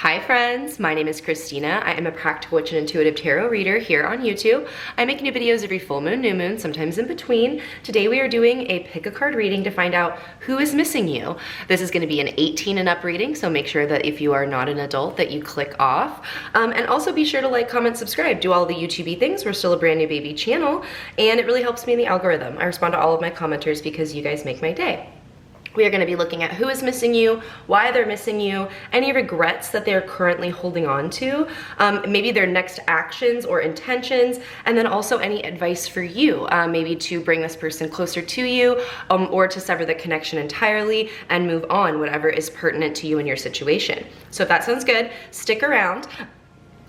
Hi friends, my name is Christina. I am a practical witch and intuitive tarot reader here on YouTube. I make new videos every full moon, new moon, sometimes in between. Today we are doing a pick a card reading to find out who is missing you. This is going to be an 18 and up reading, so make sure that if you are not an adult that you click off. And also be sure to like, comment, subscribe, do all the YouTube-y things. We're still a brand new baby channel and it really helps me in the algorithm. I respond to all of my commenters because you guys make my day. We are going to be looking at who is missing you, why they're missing you, any regrets that they're currently holding on to, maybe their next actions or intentions, and then also any advice for you, maybe to bring this person closer to you, or to sever the connection entirely and move on, whatever is pertinent to you in your situation. So if that sounds good, stick around.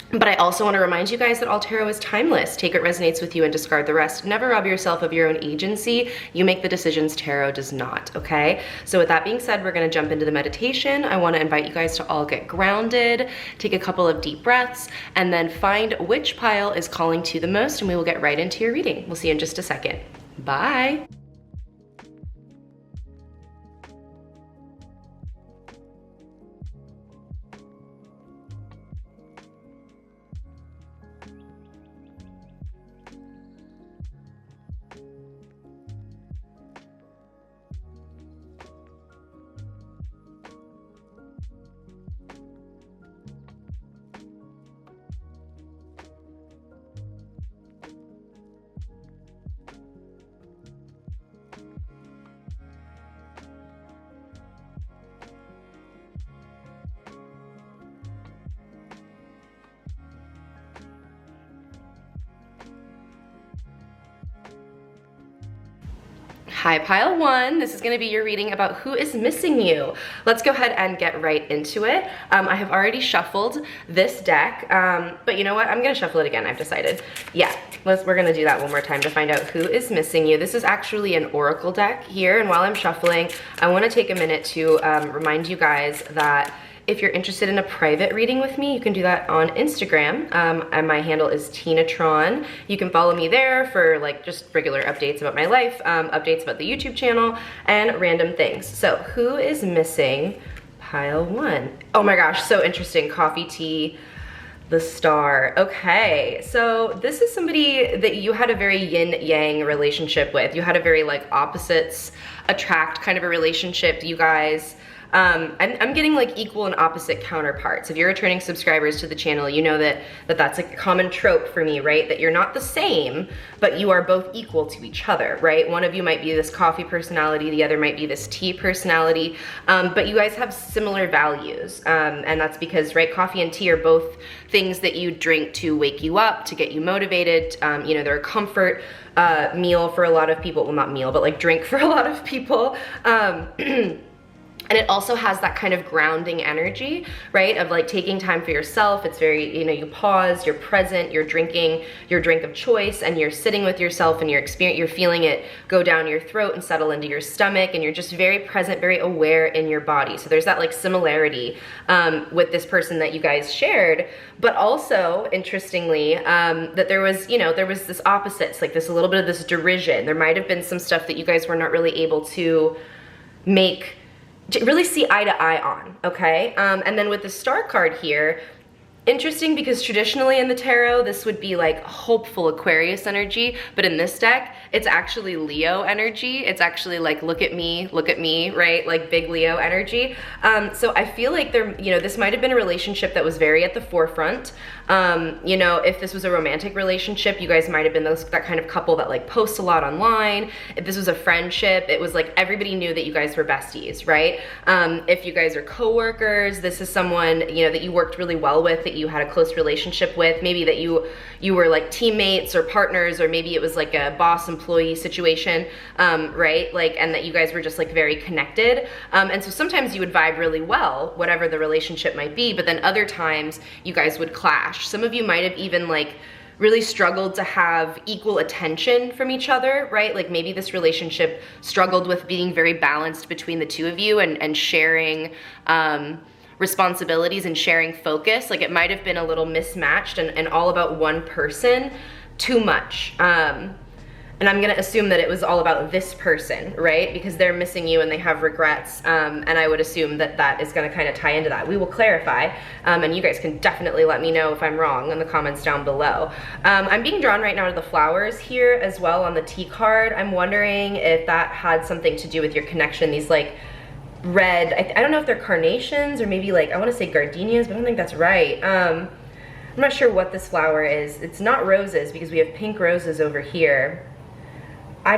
But I also want to remind you guys that all tarot is timeless. Take what resonates with you and discard the rest. Never rob yourself of your own agency. You make the decisions, tarot does not, okay? So with that being said, we're gonna jump into the meditation. I want to invite you guys to all get grounded, take a couple of deep breaths, and then find which pile is calling to the most, and we will get right into your reading. We'll see you in just a second. Bye. Hi, pile one. This is going to be your reading about who is missing you. Let's go ahead and get right into it. I have already shuffled this deck, but you know what? I'm going to shuffle it again. I've decided. Yeah, we're going to do that one more time to find out who is missing you. This is actually an oracle deck here, and while I'm shuffling, I want to take a minute to remind you guys that if you're interested in a private reading with me, you can do that on Instagram. And my handle is Tinatron. You can follow me there for like just regular updates about my life, updates about the YouTube channel, and random things. So who is missing pile one? Oh my gosh, so interesting. Coffee, tea, the star. Okay, so this is somebody that you had a very yin-yang relationship with. You had a very like opposites attract kind of a relationship. You guys, I'm getting like equal and opposite counterparts. If you're returning subscribers to the channel, you know that's a common trope for me, right? That you're not the same, but you are both equal to each other, right? One of you might be this coffee personality, the other might be this tea personality, but you guys have similar values, and that's because, right, coffee and tea are both things that you drink to wake you up, to get you motivated. You know, they're a comfort meal for a lot of people. Well, not meal, but like drink for a lot of people. And it also has that kind of grounding energy, right? Of like taking time for yourself. It's very, you know, you pause, you're present, you're drinking your drink of choice, and you're sitting with yourself and you're feeling it go down your throat and settle into your stomach, and you're just very present, very aware in your body. So there's that like similarity with this person that you guys shared, but also interestingly, that there was, you know, there was this opposites, like this a little bit of this derision. There might have been some stuff that you guys were not really able to really see eye to eye on, okay? And then with the star card here, interesting because traditionally in the tarot, this would be like hopeful Aquarius energy, but in this deck, it's actually Leo energy. It's actually like, look at me, right? Like big Leo energy. So I feel like you know, this might've been a relationship that was very at the forefront. You know, if this was a romantic relationship, you guys might've been that kind of couple that like posts a lot online. If this was a friendship, it was like everybody knew that you guys were besties, right? If you guys are coworkers, this is someone, you know, that you worked really well with, that you had a close relationship with, maybe that you were like teammates or partners, or maybe it was like a boss employee situation, right? Like, and that you guys were just like very connected. And so sometimes you would vibe really well, whatever the relationship might be, but then other times you guys would clash. Some of you might have even like really struggled to have equal attention from each other, right? Like maybe this relationship struggled with being very balanced between the two of you and sharing responsibilities and sharing focus. Like it might have been a little mismatched and all about one person too much. And I'm gonna assume that it was all about this person, right? Because they're missing you and they have regrets, and I would assume that that is gonna kind of tie into that. We will clarify, and you guys can definitely let me know if I'm wrong in the comments down below. I'm being drawn right now to the flowers here as well on the T card. I'm wondering if that had something to do with your connection. These like red, I don't know if they're carnations or maybe like, I wanna say gardenias, but I don't think that's right. I'm not sure what this flower is. It's not roses because we have pink roses over here. I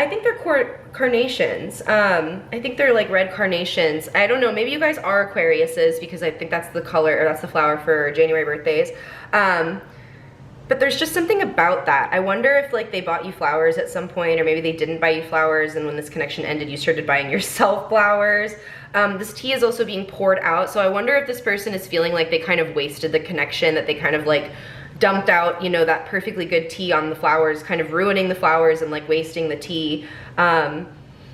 think they're carnations. I think they're like red carnations. I don't know, maybe you guys are Aquariuses because I think that's the color, or that's the flower for January birthdays. But there's just something about that. I wonder if like they bought you flowers at some point, or maybe they didn't buy you flowers and when this connection ended you started buying yourself flowers. This tea is also being poured out, so I wonder if this person is feeling like they kind of wasted the connection, that they kind of like dumped out, you know, that perfectly good tea on the flowers, kind of ruining the flowers and like wasting the tea, or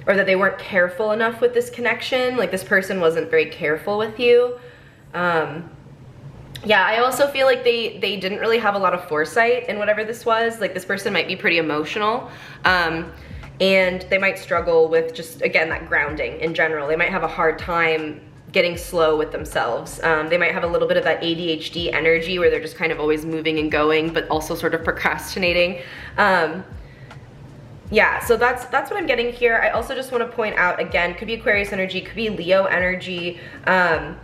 that they weren't careful enough with this connection, like this person wasn't very careful with you. Yeah, I also feel like they didn't really have a lot of foresight in whatever this was. Like this person might be pretty emotional, and they might struggle with just, again, that grounding in general. They might have a hard time getting slow with themselves. They might have a little bit of that ADHD energy where they're just kind of always moving and going, but also sort of procrastinating. Yeah, so that's what I'm getting here. I also just want to point out, again, could be Aquarius energy, could be Leo energy. And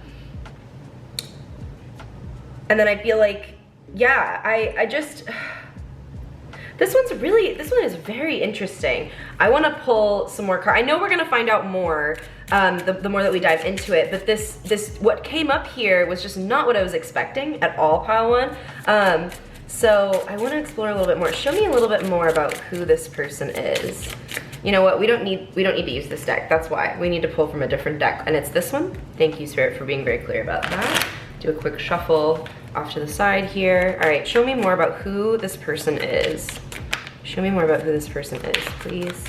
then I feel like, yeah, I just, this one is very interesting. I want to pull some more cards. I know we're going to find out more the more that we dive into it, but this what came up here was just not what I was expecting at all, pile one. So I want to explore a little bit more. Show me a little bit more about who this person is. You know what, we don't need to use this deck. That's why we need to pull from a different deck, and it's this one. Thank you, Spirit, for being very clear about that. Do a quick shuffle off to the side here. All right, show me more about who this person is. Show me more about who this person is, please.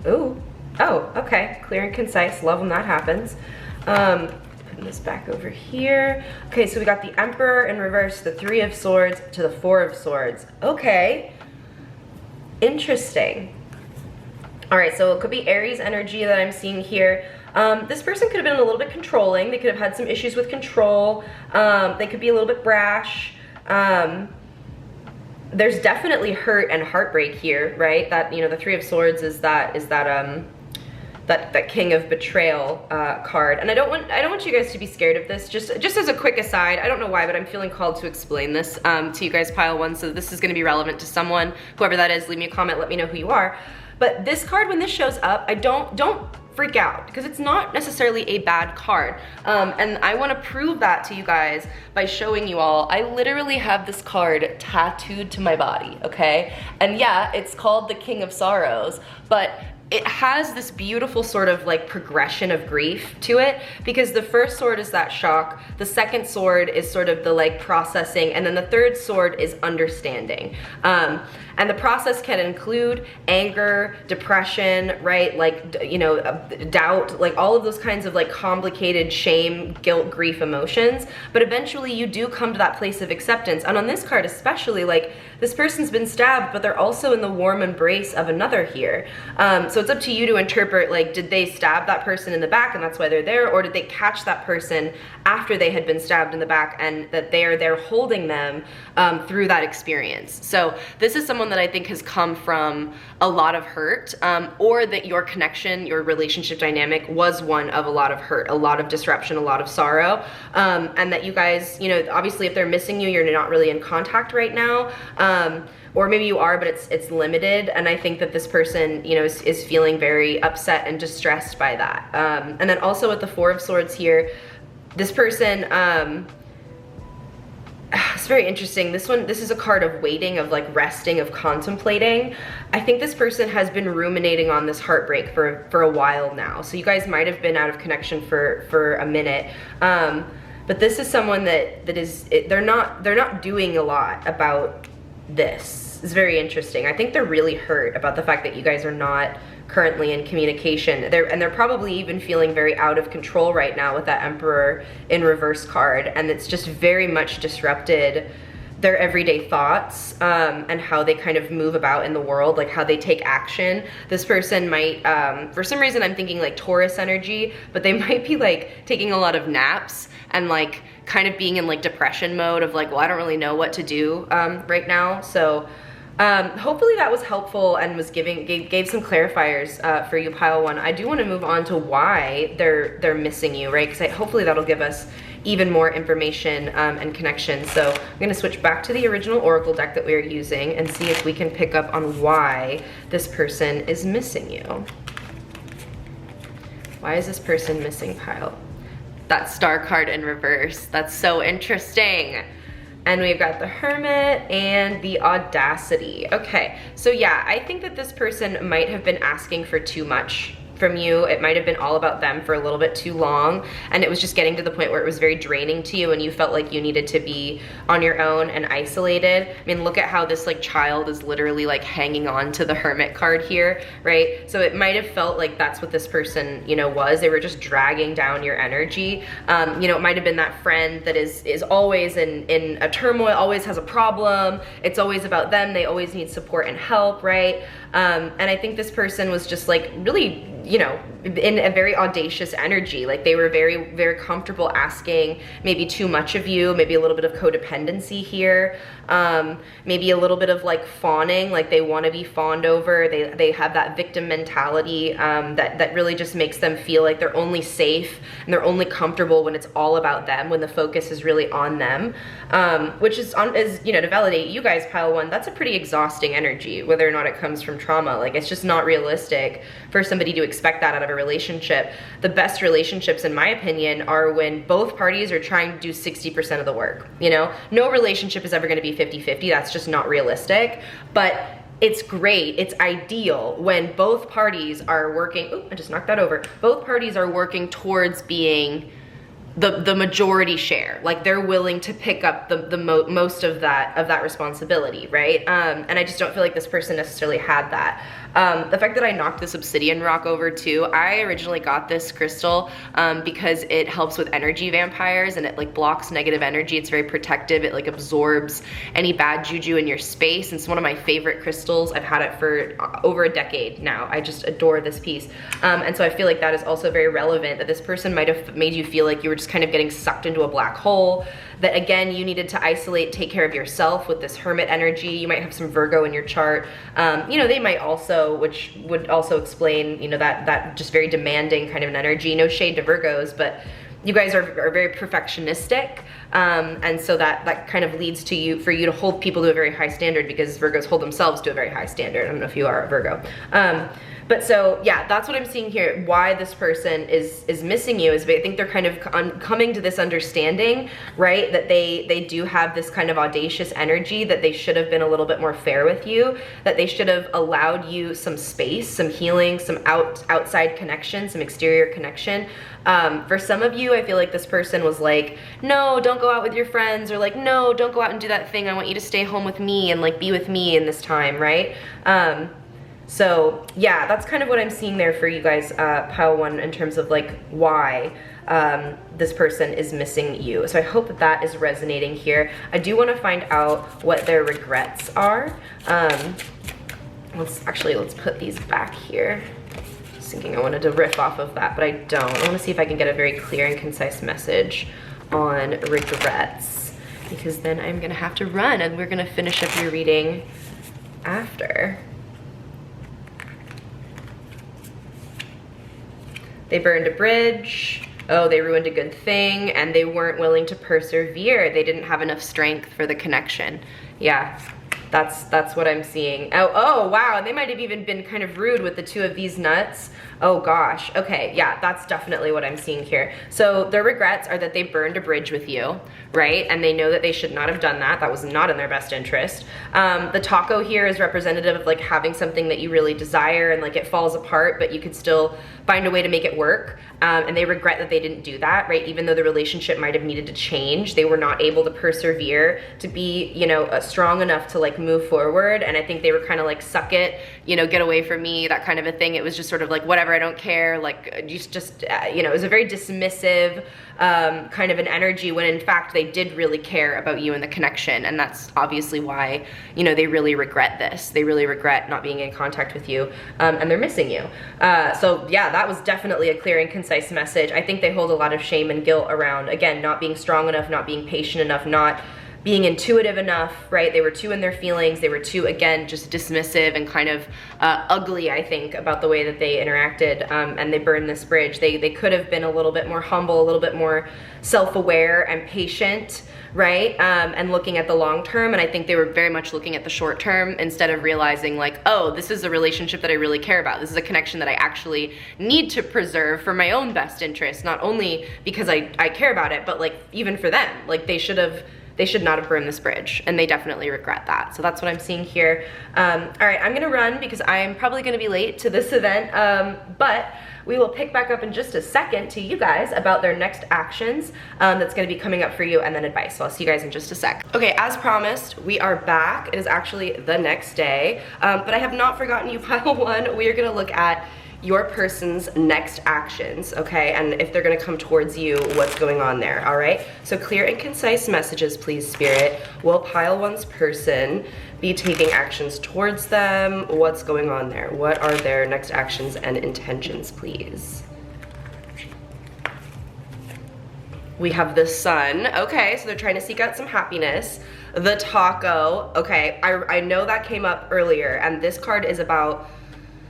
Ooh, oh, okay, clear and concise. Love when that happens. Putting this back over here. Okay, so we got the Emperor in reverse, the Three of Swords to the Four of Swords. Okay, interesting. All right, so it could be Aries energy that I'm seeing here. This person could have been a little bit controlling. They could have had some issues with control. They could be a little bit brash. There's definitely hurt and heartbreak here, right? That, you know, the Three of Swords is that King of Betrayal card. And I don't want you guys to be scared of this. Just as a quick aside, I don't know why, but I'm feeling called to explain this to you guys, pile one. So this is going to be relevant to someone, whoever that is. Leave me a comment, let me know who you are. But this card, when this shows up, don't freak out, because it's not necessarily a bad card. And I want to prove that to you guys by showing you all. I literally have this card tattooed to my body, okay? And yeah, it's called the King of Sorrows, but it has this beautiful sort of like progression of grief to it, because the first sword is that shock, the second sword is sort of the like processing, and then the third sword is understanding. And the process can include anger, depression, right? Like, you know, doubt, like all of those kinds of like complicated shame, guilt, grief emotions. But eventually you do come to that place of acceptance. And on this card especially, like this person's been stabbed, but they're also in the warm embrace of another here. So it's up to you to interpret, like, did they stab that person in the back and that's why they're there? Or did they catch that person after they had been stabbed in the back and that they are there holding them through that experience? So this is someone that I think has come from a lot of hurt, or that your connection, your relationship dynamic was one of a lot of hurt, a lot of disruption, a lot of sorrow, and that you guys, you know, obviously if they're missing you, you're not really in contact right now, or maybe you are, but it's limited. And I think that this person, you know, is feeling very upset and distressed by that. And then also with the Four of Swords here, this person, it's very interesting. This is a card of waiting, of like resting, of contemplating. I think this person has been ruminating on this heartbreak for a while now. So you guys might have been out of connection for a minute. But this is someone they're not doing a lot about this. It's very interesting. I think they're really hurt about the fact that you guys are not currently in communication. They're probably even feeling very out of control right now with that Emperor in reverse card, and it's just very much disrupted their everyday thoughts, and how they kind of move about in the world, like how they take action. This person might, for some reason I'm thinking like Taurus energy, but they might be like taking a lot of naps and like kind of being in like depression mode of like, well, I don't really know what to do right now. So hopefully that was helpful and was gave some clarifiers for you, pile one. I do want to move on to why they're missing you, right? Because hopefully that'll give us even more information and connection. So I'm going to switch back to the original oracle deck that we are using and see if we can pick up on why this person is missing you. Why is this person missing, pile? That star card in reverse. That's so interesting. And we've got the Hermit and the Audacity. Okay, so yeah, I think that this person might have been asking for too much from you. It might have been all about them for a little bit too long, and it was just getting to the point where it was very draining to you and you felt like you needed to be on your own and isolated. I mean, look at how this like child is literally like hanging on to the Hermit card here, right? So it might have felt like that's what this person, you know, was. They were just dragging down your energy. You know, it might have been that friend that is always in a turmoil, always has a problem. It's always about them. They always need support and help, right? And I think this person was just like really, you know, in a very audacious energy. Like they were very, very comfortable asking maybe too much of you, maybe a little bit of codependency here, maybe a little bit of like fawning, like they want to be fawned over. They have that victim mentality that really just makes them feel like they're only safe and they're only comfortable when it's all about them, when the focus is really on them, which is you know, to validate you guys, pile one, that's a pretty exhausting energy, whether or not it comes from trauma. Like it's just not realistic for somebody to expect that out of a relationship. The best relationships, in my opinion, are when both parties are trying to do 60% of the work. You know, no relationship is ever going to be 50-50. That's just not realistic. But it's great, it's ideal when both parties are working, ooh, I just knocked that over. Both parties are working towards being the majority share. Like they're willing to pick up the most of that responsibility, right? And I just don't feel like this person necessarily had that. The fact that I knocked this obsidian rock over too, I originally got this crystal because it helps with energy vampires and it like blocks negative energy. It's very protective. It like absorbs any bad juju in your space. And it's one of my favorite crystals. I've had it for over a decade now. I just adore this piece. And so I feel like that is also very relevant, that this person might have made you feel like you were just kind of getting sucked into a black hole, that again, you needed to isolate, take care of yourself with this Hermit energy. You might have some Virgo in your chart. You know, they might also, which would also explain, you know, that just very demanding kind of an energy. No shade to Virgos, but you guys are very perfectionistic. And so that kind of leads to you, for you to hold people to a very high standard, because Virgos hold themselves to a very high standard. I don't know if you are a Virgo. But so yeah, that's what I'm seeing here. Why this person is missing you is I think they're kind of coming to this understanding, right? That they do have this kind of audacious energy, that they should have been a little bit more fair with you, that they should have allowed you some space, some healing, some outside connection, some exterior connection. For some of you, I feel like this person was like, no, don't go out with your friends, or like, no, don't go out and do that thing. I want you to stay home with me and like be with me in this time, right? So yeah, that's kind of what I'm seeing there for you guys, pile one, in terms of like why this person is missing you. So I hope that that is resonating here. I do want to find out what their regrets are. Let's put these back here. I was thinking I wanted to riff off of that, but I don't. I want to see if I can get a very clear and concise message on regrets, because then I'm gonna have to run and we're gonna finish up your reading after. They burned a bridge. Oh, they ruined a good thing, and they weren't willing to persevere. They didn't have enough strength for the connection. Yeah, that's what I'm seeing. Oh wow, they might have even been kind of rude with the two of these nuts. Oh gosh, okay, yeah, that's definitely what I'm seeing here. So their regrets are that they burned a bridge with you, right? And they know that they should not have done that. That was not in their best interest. The taco here is representative of like having something that you really desire and like it falls apart, but you could still find a way to make it work. And they regret that they didn't do that, right? Even though the relationship might have needed to change, they were not able to persevere to be, you know, strong enough to like move forward. And I think they were kind of like, suck it, you know, get away from me, that kind of a thing. It was just sort of like, whatever, I don't care. Like, just you know, it was a very dismissive kind of an energy, when in fact they did really care about you and the connection. And that's obviously why, you know, they really regret this. They really regret not being in contact with you, and they're missing you. So yeah, that was definitely a clear and concise message. I think they hold a lot of shame and guilt around, again, not being strong enough, not being patient enough, not being intuitive enough, right? They were too in their feelings. They were too, again, just dismissive and kind of ugly, I think, about the way that they interacted, and they burned this bridge. They could have been a little bit more humble, a little bit more self-aware and patient, right? And looking at the long term. And I think they were very much looking at the short term, instead of realizing like, oh, this is a relationship that I really care about. This is a connection that I actually need to preserve for my own best interest, not only because I care about it, but like even for them. Like they should not have burned this bridge, and they definitely regret that. So that's what I'm seeing here. All right, I'm gonna run because I'm probably gonna be late to this event, but we will pick back up in just a second to you guys about their next actions that's gonna be coming up for you, and then advice. So I'll see you guys in just a sec. Okay, as promised, we are back. It is actually the next day, but I have not forgotten you, pile one. We are gonna look at your person's next actions, okay? And if they're gonna come towards you, what's going on there, all right? So clear and concise messages, please, Spirit. Will pile one's person be taking actions towards them? What's going on there? What are their next actions and intentions, please? We have the Sun. Okay, so they're trying to seek out some happiness. The Taco. Okay, I know that came up earlier, and this card is about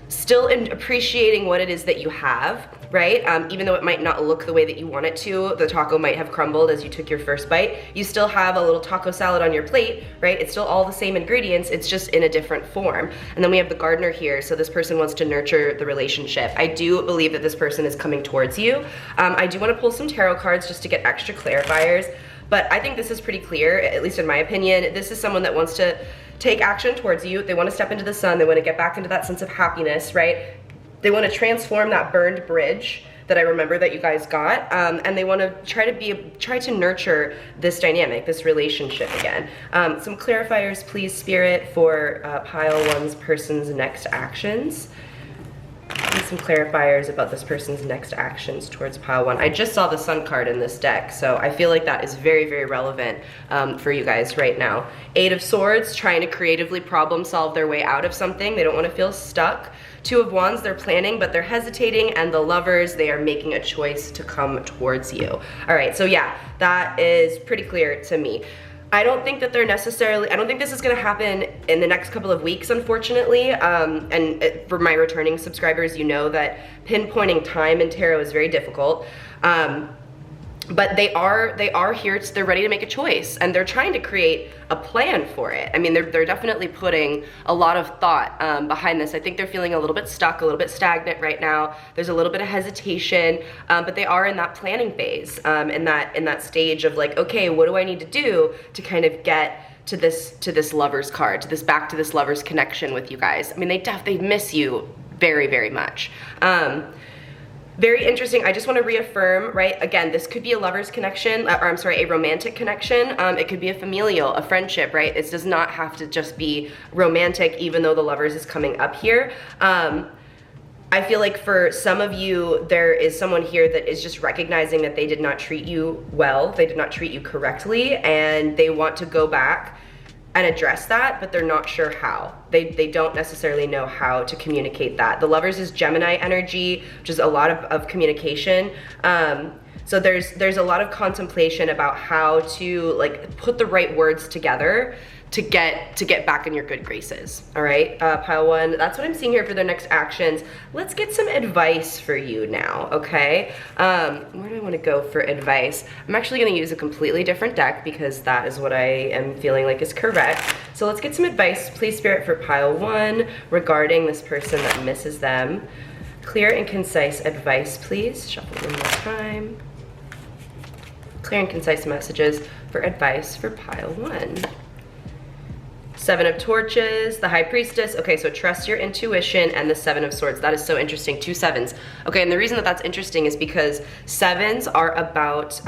still appreciating what it is that you have, right? Even though it might not look the way that you want it to, the taco might have crumbled as you took your first bite, you still have a little taco salad on your plate, right? It's still all the same ingredients, it's just in a different form. And then we have the gardener here, so this person wants to nurture the relationship. I do believe that this person is coming towards you. I do want to pull some tarot cards just to get extra clarifiers, but I think this is pretty clear, at least in my opinion. This is someone that wants to take action towards you. They want to step into the sun. They want to get back into that sense of happiness, right? They want to transform that burned bridge that I remember that you guys got, and they want to try to nurture this dynamic, this relationship again. Some clarifiers, please, Spirit, for pile one's person's next actions. Some clarifiers about this person's next actions towards pile one. I just saw the Sun card in this deck, so I feel like that is very, very relevant for you guys right now. Eight of Swords, trying to creatively problem solve their way out of something. They don't want to feel stuck. Two of Wands, they're planning, but they're hesitating. And the Lovers, they are making a choice to come towards you. All right, so yeah, that is pretty clear to me. I don't think that they're necessarily, I don't think this is gonna happen in the next couple of weeks, unfortunately. For my returning subscribers, you know that pinpointing time in tarot is very difficult. But they are here, they're ready to make a choice, and they're trying to create a plan for it. I mean, they're definitely putting a lot of thought behind this. I think they're feeling a little bit stuck, a little bit stagnant right now. There's a little bit of hesitation, but they are in that planning phase, in that stage of like, okay, what do I need to do to kind of get to this Lover's card, back to this Lover's connection with you guys. I mean, they miss you very, very much. Very interesting. I just want to reaffirm, right? Again, this could be a lover's connection, or I'm sorry, a romantic connection. It could be a familial, a friendship, right? It does not have to just be romantic, even though the Lovers is coming up here. I feel like for some of you, there is someone here that is just recognizing that they did not treat you well, they did not treat you correctly, and they want to go back and address that, but they're not sure how. They don't necessarily know how to communicate that. The Lovers is Gemini energy, which is a lot of communication. So there's a lot of contemplation about how to like put the right words together to get back in your good graces. All right, pile one, that's what I'm seeing here for their next actions. Let's get some advice for you now, okay? Where do I want to go for advice? I'm actually going to use a completely different deck because that is what I am feeling like is correct. So let's get some advice, please, Spirit, for pile one regarding this person that misses them. Clear and concise advice, please. Shuffle one more time. Clear and concise messages for advice for pile one. Seven of Torches, the High Priestess. Okay, so trust your intuition, and the Seven of Swords. That is so interesting, 2 sevens. Okay, and the reason that that's interesting is because sevens are about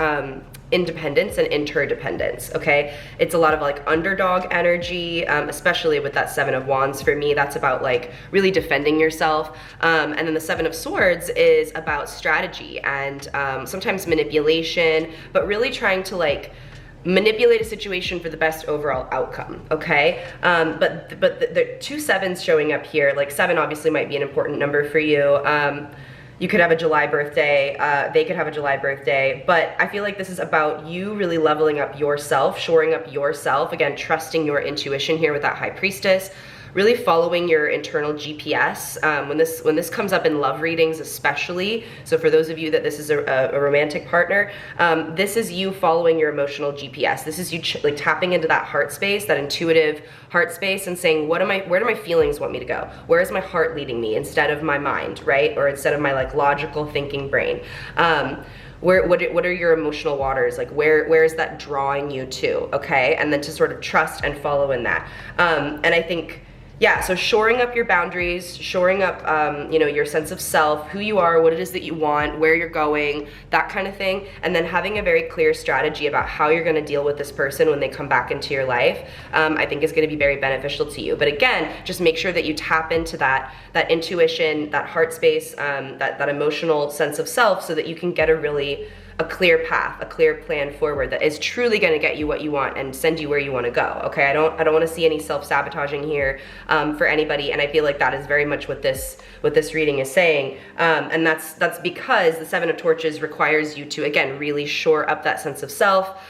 independence and interdependence, okay? It's a lot of like underdog energy, especially with that Seven of Wands. For me, that's about like really defending yourself. And then the Seven of Swords is about strategy and sometimes manipulation, but really trying to like manipulate a situation for the best overall outcome, okay? But the two sevens showing up here, like 7 obviously might be an important number for you. You could have a July birthday, they could have a July birthday, but I feel like this is about you really leveling up yourself, shoring up yourself, again, trusting your intuition here with that High Priestess, really following your internal GPS. When this comes up in love readings especially, so for those of you that this is a romantic partner, this is you following your emotional GPS. This is you like tapping into that heart space, that intuitive heart space, and saying, where do my feelings want me to go? Where is my heart leading me instead of my mind, right? Or instead of my like logical thinking brain. What are your emotional waters? Like where is that drawing you to, okay? And then to sort of trust and follow in that. And I think, yeah, so shoring up your boundaries, shoring up, you know, your sense of self, who you are, what it is that you want, where you're going, that kind of thing. And then having a very clear strategy about how you're gonna deal with this person when they come back into your life, I think is gonna be very beneficial to you. But again, just make sure that you tap into that intuition, that heart space, that emotional sense of self, so that you can get a clear path, a clear plan forward that is truly gonna get you what you want and send you where you wanna go, okay? I don't wanna see any self-sabotaging here for anybody, and I feel like that is very much what this reading is saying. And that's because the Seven of Torches requires you to, again, really shore up that sense of self,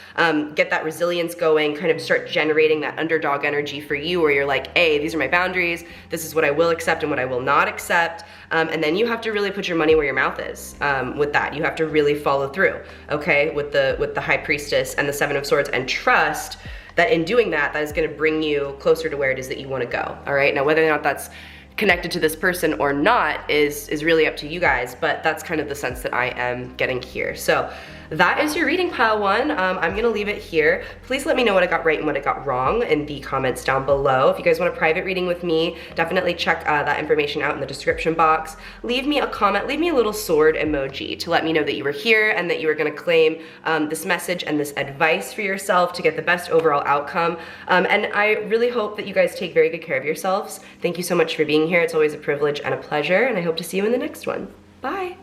get that resilience going, kind of start generating that underdog energy for you, where you're like, hey, these are my boundaries, this is what I will accept and what I will not accept. And then you have to really put your money where your mouth is with that. You have to really follow through, okay, with the High Priestess and the Seven of Swords, and trust that in doing that, that is gonna bring you closer to where it is that you wanna go, all right? Now, whether or not that's connected to this person or not is really up to you guys, but that's kind of the sense that I am getting here. So that is your reading, pile one. I'm gonna leave it here. Please let me know what I got right and what I got wrong in the comments down below. If you guys want a private reading with me, definitely check that information out in the description box. Leave me a comment, leave me a little sword emoji to let me know that you were here and that you were gonna claim this message and this advice for yourself to get the best overall outcome. And I really hope that you guys take very good care of yourselves. Thank you so much for being here. It's always a privilege and a pleasure, and I hope to see you in the next one. Bye.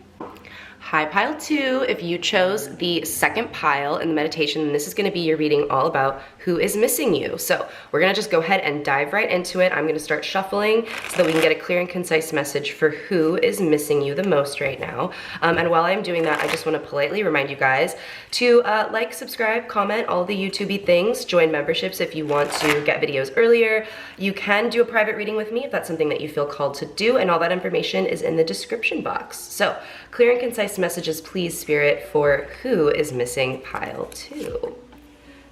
Hi, pile 2. If you chose the second pile in the meditation, then this is going to be your reading all about who is missing you. So we're going to just go ahead and dive right into it. I'm going to start shuffling so that we can get a clear and concise message for who is missing you the most right now. And while I'm doing that, I just want to politely remind you guys to like, subscribe, comment, all the YouTube-y things. Join memberships if you want to get videos earlier. You can do a private reading with me if that's something that you feel called to do, and all that information is in the description box. So clear and concise messages, please, Spirit, for who is missing pile 2.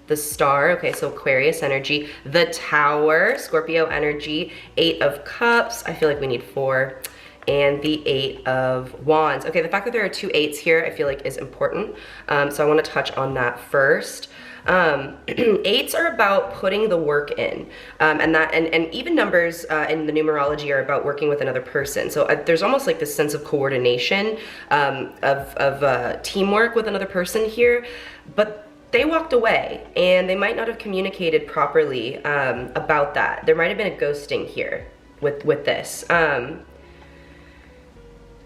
The Star, okay, so Aquarius energy. The Tower, Scorpio energy. 8 of Cups, I feel like we need 4. And the 8 of Wands. Okay, the fact that there are 2 8s here, I feel like is important. So I want to touch on that first. 8s are about putting the work in, and even numbers in the numerology are about working with another person. So there's almost like this sense of coordination, of teamwork with another person here, but they walked away and they might not have communicated properly about that. There might have been a ghosting here with this.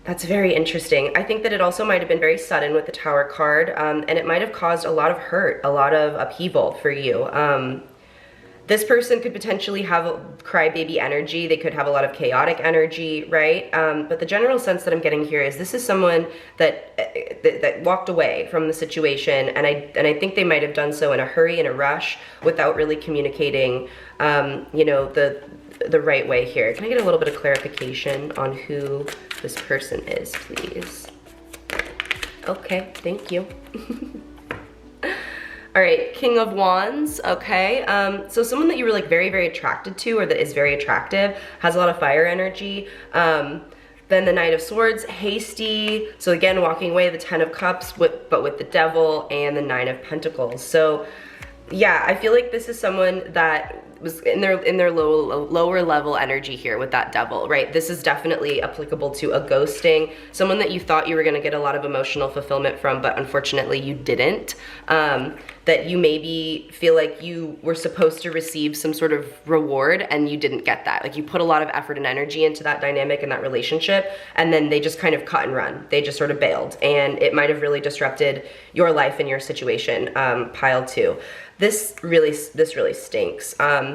That's very interesting. I think that it also might have been very sudden with the Tower card, and it might have caused a lot of hurt, a lot of upheaval for you. This person could potentially have crybaby energy. They could have a lot of chaotic energy, right? But the general sense that I'm getting here is this is someone that walked away from the situation, and I think they might have done so in a hurry, in a rush, without really communicating, you know, the right way here. Can I get a little bit of clarification on who this person is, please? Okay, thank you. All right, King of Wands, okay. So someone that you were like very, very attracted to, or that is very attractive, has a lot of fire energy. Then the Knight of Swords, hasty. So again, walking away, the 10 of Cups, but with the Devil, and the 9 of Pentacles. So yeah, I feel like this is someone that was in their lower level energy here with that devil, right? This is definitely applicable to a ghosting, someone that you thought you were gonna get a lot of emotional fulfillment from, but unfortunately you didn't. That you maybe feel like you were supposed to receive some sort of reward and you didn't get that. Like you put a lot of effort and energy into that dynamic and that relationship, and then they just kind of cut and run. They just sort of bailed, and it might have really disrupted your life and your situation. Pile 2. This really stinks,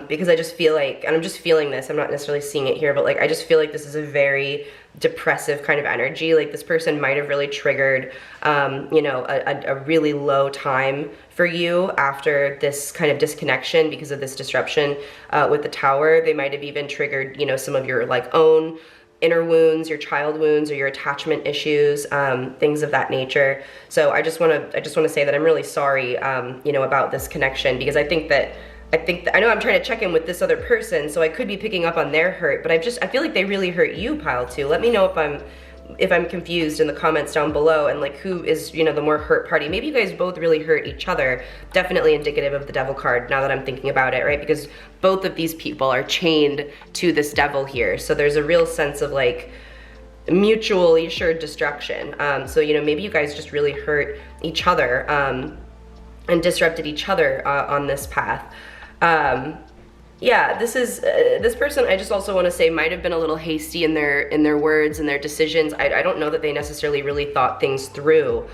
because I just feel like, and I'm just feeling this, I'm not necessarily seeing it here, but like I just feel like this is a very depressive kind of energy. Like this person might have really triggered, you know, a really low time for you after this kind of disconnection because of this disruption with the Tower. They might have even triggered, you know, some of your like own inner wounds, your child wounds, or your attachment issues, things of that nature. So I just want to say that I'm really sorry, you know, about this connection, because I know I'm trying to check in with this other person, so I could be picking up on their hurt, but I feel like they really hurt you, Pile 2. Let me know if I'm confused in the comments down below, and like who is, you know, the more hurt party. Maybe you guys both really hurt each other. Definitely indicative of the devil card now that I'm thinking about it, right? Because both of these people are chained to this devil here. So there's a real sense of like mutually assured destruction. So, you know, maybe you guys just really hurt each other and disrupted each other on this path. Yeah, this person, I just also want to say, might have been a little hasty in their words and their decisions. I don't know that they necessarily really thought things through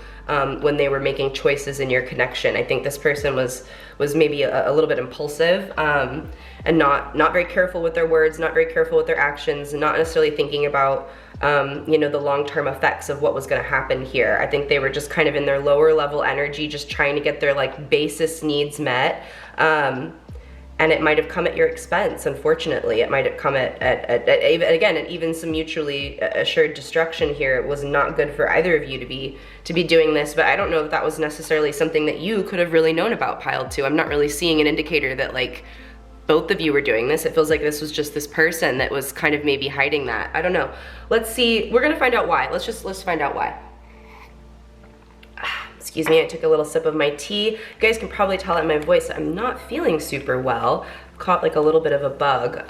when they were making choices in your connection. I think this person was maybe a little bit impulsive and not very careful with their words, not very careful with their actions, not necessarily thinking about you know, the long-term effects of what was going to happen here. I think they were just kind of in their lower level energy, just trying to get their like basest needs met. And it might have come at your expense, unfortunately. It might have come at even some mutually assured destruction here. It was not good for either of you to be doing this, but I don't know if that was necessarily something that you could have really known about, Pile 2. I'm not really seeing an indicator that like both of you were doing this. It feels like this was just this person that was kind of maybe hiding that. I don't know. Let's see, we're gonna find out why. Let's find out why. Excuse me, I took a little sip of my tea. You guys can probably tell in my voice that I'm not feeling super well. Caught like a little bit of a bug,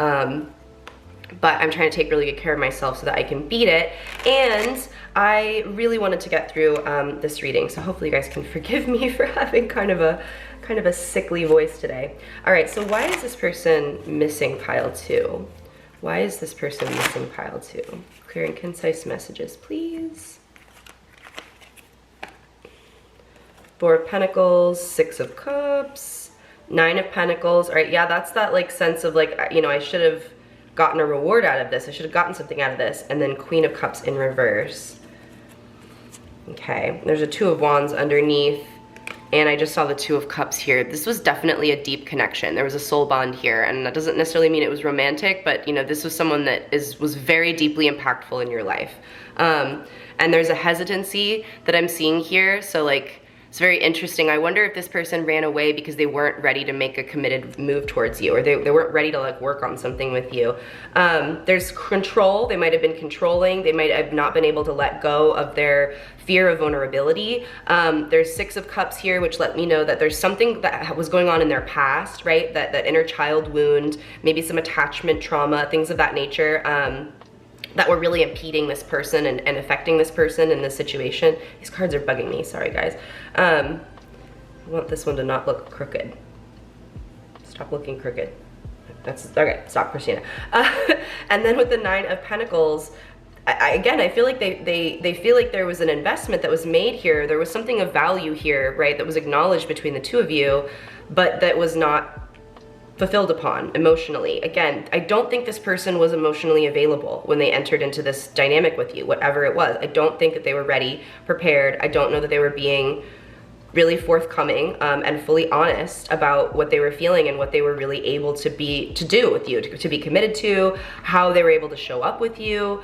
but I'm trying to take really good care of myself so that I can beat it. And I really wanted to get through this reading, so hopefully you guys can forgive me for having kind of a sickly voice today. All right, so why is this person missing, Pile 2? Why is this person missing, Pile 2? Clear and concise messages, please. Four of Pentacles, Six of Cups, Nine of Pentacles. All right, yeah, that's that like sense of like, you know, I should have gotten a reward out of this. I should have gotten something out of this. And then Queen of Cups in reverse. Okay, there's a Two of Wands underneath, and I just saw the Two of Cups here. This was definitely a deep connection. There was a soul bond here, and that doesn't necessarily mean it was romantic, but you know, this was someone that was very deeply impactful in your life. And there's a hesitancy that I'm seeing here, so like, it's very interesting. I wonder if this person ran away because they weren't ready to make a committed move towards you, or they weren't ready to like work on something with you. There's control. They might have been controlling. They might have not been able to let go of their fear of vulnerability. There's Six of Cups here, which let me know that there's something that was going on in their past, right? That inner child wound, maybe some attachment trauma, things of that nature. That were really impeding this person and affecting this person in this situation. These cards are bugging me, sorry guys. I want this one to not look crooked. Stop looking crooked. That's, okay, stop, Christina. And then with the Nine of Pentacles, again, I feel like they feel like there was an investment that was made here. There was something of value here, right, that was acknowledged between the two of you, but that was not fulfilled upon emotionally. Again, I don't think this person was emotionally available when they entered into this dynamic with you, whatever it was. I don't think that they were ready, prepared. I don't know that they were being really forthcoming and fully honest about what they were feeling and what they were really able to do with you, to be committed to, how they were able to show up with you.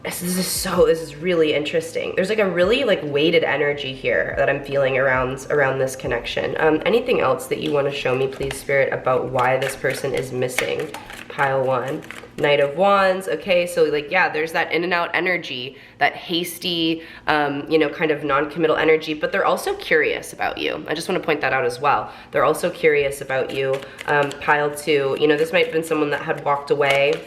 this is really interesting. There's like a really like weighted energy here that I'm feeling around this connection. Anything else that you want to show me, please, Spirit, about why this person is missing? Pile 1. Knight of Wands. Okay, so like, yeah, there's that in and out energy, that hasty, you know, kind of non-committal energy, but they're also curious about you. I just want to point that out as well. They're also curious about you. Pile 2, you know, this might have been someone that had walked away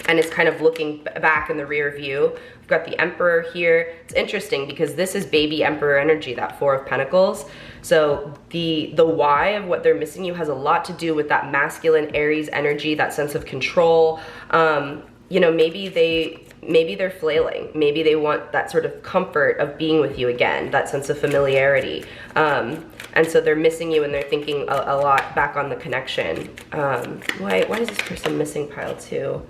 and is kind of looking back in the rear view. We've got the Emperor here. It's interesting because this is baby Emperor energy, that 4 of Pentacles. So the why of what they're missing you has a lot to do with that masculine Aries energy, that sense of control. You know, maybe they're flailing. Maybe they want that sort of comfort of being with you again, that sense of familiarity. And so they're missing you and they're thinking a lot back on the connection. Why is this person missing pile 2?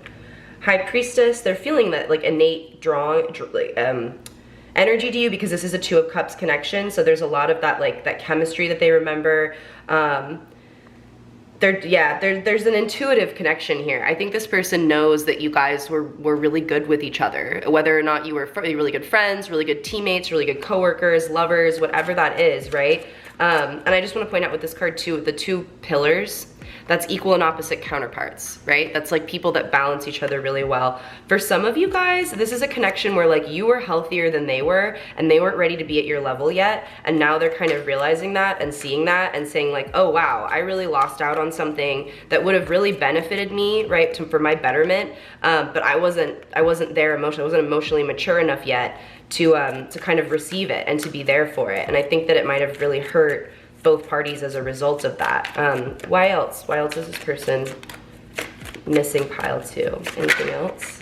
High Priestess, they're feeling that like innate energy to you because this is a 2 of Cups connection. So there's a lot of that like that chemistry that they remember. There's an intuitive connection here. I think this person knows that you guys were really good with each other, whether or not you were really good friends, really good teammates, really good coworkers, lovers, whatever that is, right? And I just want to point out with this card too, with the 2 pillars, that's equal and opposite counterparts, right? That's like people that balance each other really well. For some of you guys, this is a connection where like you were healthier than they were and they weren't ready to be at your level yet. And now they're kind of realizing that and seeing that and saying like, oh wow, I really lost out on something that would have really benefited me, right? For my betterment. But I wasn't there emotionally, I wasn't emotionally mature enough yet to kind of receive it and to be there for it. And I think that it might have really hurt both parties as a result of that. Why else? Why else is this person missing pile 2? Anything else?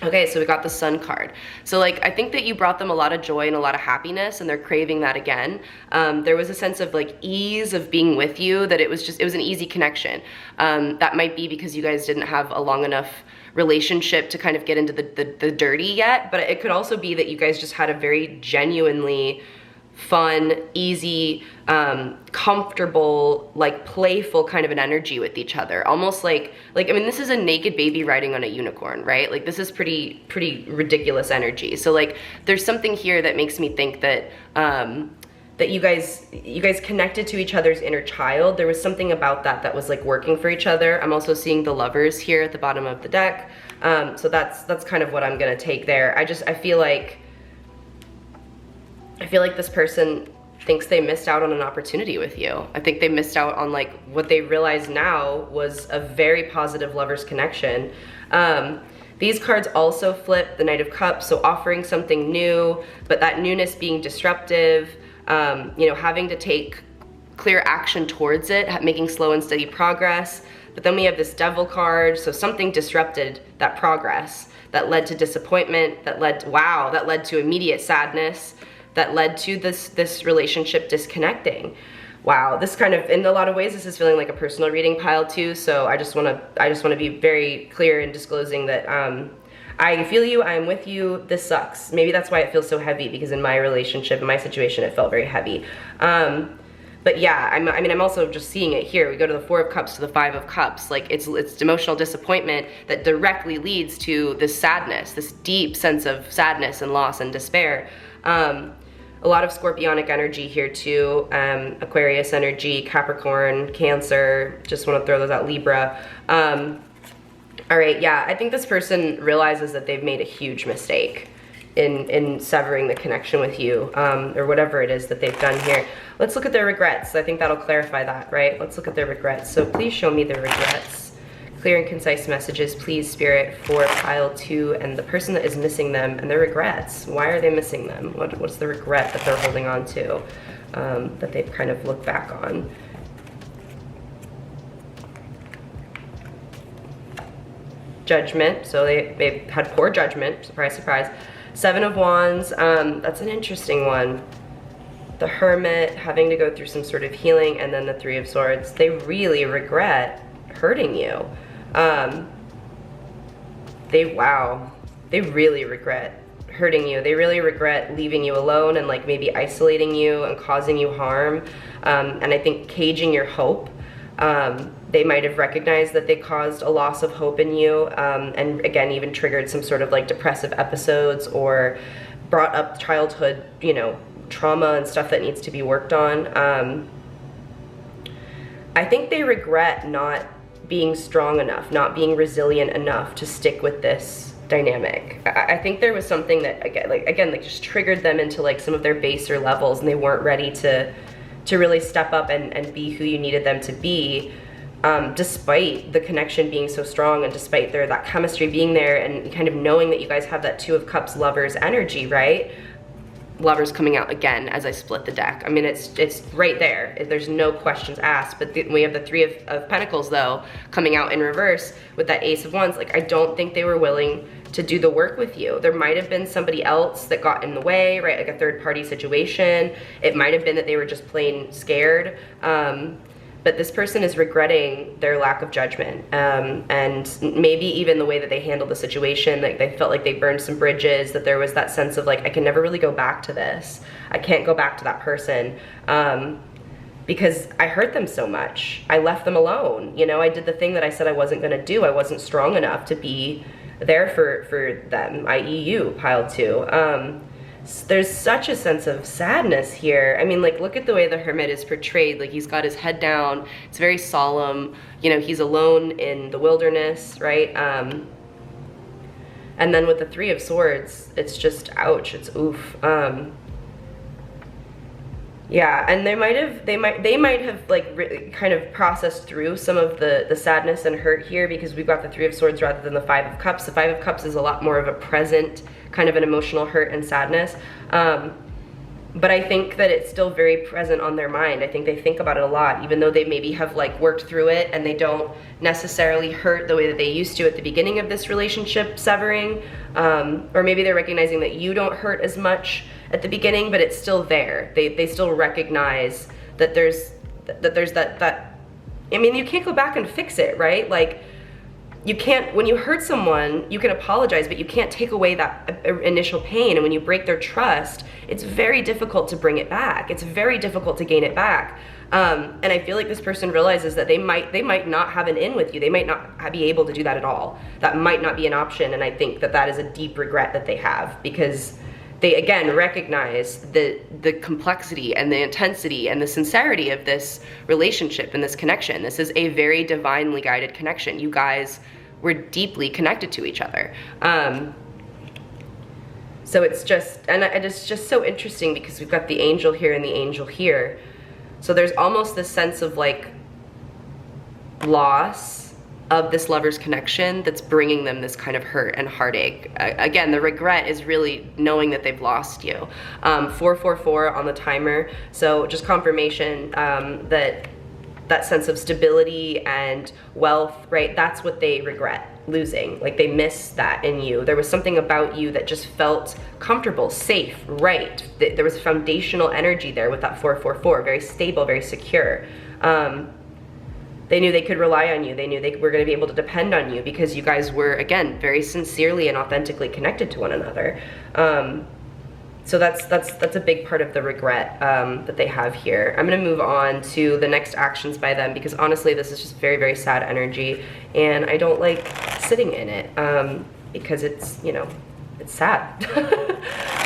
Okay, so we got the Sun card. So like, I think that you brought them a lot of joy and a lot of happiness and they're craving that again. There was a sense of like ease of being with you, that it was an easy connection. That might be because you guys didn't have a long enough relationship to kind of get into the dirty yet, but it could also be that you guys just had a very genuinely fun, easy, comfortable, like playful kind of an energy with each other. Almost like I mean, this is a naked baby riding on a unicorn, right? Like this is pretty ridiculous energy. So like there's something here that makes me think that that you guys connected to each other's inner child. There was something about that was like working for each other. I'm also seeing the Lovers here at the bottom of the deck. So that's kind of what I'm gonna take there. I feel like this person thinks they missed out on an opportunity with you. I think they missed out on like what they realize now was a very positive lovers connection. These cards also flip the Knight of Cups, so offering something new, but that newness being disruptive, you know, having to take clear action towards it, making slow and steady progress. But then we have this Devil card, so something disrupted that progress, that led to disappointment, that led to immediate sadness, that led to this relationship disconnecting. Wow, this kind of, in a lot of ways, this is feeling like a personal reading pile 2. So I just want to be very clear in disclosing that I feel you, I'm with you, this sucks. Maybe that's why it feels so heavy, because in my relationship, in my situation, it felt very heavy. But yeah, I'm also just seeing it here. We go to the 4 of Cups to the 5 of Cups. Like it's emotional disappointment that directly leads to this sadness, this deep sense of sadness and loss and despair. A lot of Scorpionic energy here too, Aquarius energy, Capricorn, Cancer, just want to throw those out, Libra. All right, yeah, I think this person realizes that they've made a huge mistake in severing the connection with you, or whatever it is that they've done here. Let's look at their regrets. I think that'll clarify that, right? Let's look at their regrets. So please show me their regrets. Clear and concise messages, please, Spirit, for pile 2 and the person that is missing them and their regrets. Why are they missing them? What's the regret that they're holding on to, that they've kind of looked back on? Judgment, so they had poor judgment, surprise, surprise. 7 of Wands, that's an interesting one. The Hermit, having to go through some sort of healing, and then the 3 of Swords. They really regret hurting you. They really regret hurting you. They really regret leaving you alone and like maybe isolating you and causing you harm. And I think caging your hope. They might have recognized that they caused a loss of hope in you, and again, even triggered some sort of like depressive episodes or brought up childhood, you know, trauma and stuff that needs to be worked on. I think they regret not being strong enough, not being resilient enough to stick with this dynamic. I think there was something that, again, just triggered them into like some of their baser levels, and they weren't ready to really step up and be who you needed them to be, despite the connection being so strong, and despite that chemistry being there, and kind of knowing that you guys have that Two of Cups Lovers energy, right? Lovers coming out again as I split the deck. I mean, it's right there. There's no questions asked. But we have the Three of Pentacles, though, coming out in reverse with that Ace of Wands. Like, I don't think they were willing to do the work with you. There might have been somebody else that got in the way, right? Like a third-party situation. It might have been that they were just plain scared. But this person is regretting their lack of judgment, and maybe even the way that they handled the situation. Like, they felt like they burned some bridges, that there was that sense of like, I can never really go back to this. I can't go back to that person, because I hurt them so much. I left them alone. You know, I did the thing that I said I wasn't gonna do. I wasn't strong enough to be there for them, i.e. you, pile 2. There's such a sense of sadness here. I mean, like, look at the way the Hermit is portrayed. Like, he's got his head down. It's very solemn. You know, he's alone in the wilderness, right? And then with the Three of Swords, it's just, ouch, it's oof. Yeah, and they might have like really kind of processed through some of the sadness and hurt here, because we've got the Three of Swords rather than the Five of Cups. The Five of Cups is a lot more of a present kind of an emotional hurt and sadness. But I think that it's still very present on their mind. I think they think about it a lot, even though they maybe have like worked through it and they don't necessarily hurt the way that they used to at the beginning of this relationship severing. Or maybe they're recognizing that you don't hurt as much at the beginning, but it's still there. They still recognize that there's that, I mean, you can't go back and fix it, right? Like, you can't, when you hurt someone, you can apologize, but you can't take away that initial pain. And when you break their trust, it's very difficult to bring it back. It's very difficult to gain it back. And I feel like this person realizes that they might not have an in with you. They might not be able to do that at all. That might not be an option. And I think that that is a deep regret that they have, because they, again, recognize the complexity and the intensity and the sincerity of this relationship and this connection. This is a very divinely guided connection. You guys were deeply connected to each other. So it's just, and it's just so interesting because we've got the angel here and the angel here. So there's almost this sense of like loss of this lover's connection that's bringing them this kind of hurt and heartache. Again, the regret is really knowing that they've lost you. 444 on the timer, so just confirmation that sense of stability and wealth, right? That's what they regret losing. Like, they miss that in you. There was something about you that just felt comfortable, safe, right? There was foundational energy there with that 444, very stable, very secure. They knew they could rely on you. They knew they were going to be able to depend on you because you guys were, again, very sincerely and authentically connected to one another. So that's a big part of the regret that they have here. I'm going to move on to the next actions by them, because honestly, this is just very, very sad energy, and I don't like sitting in it because it's, you know, it's sad,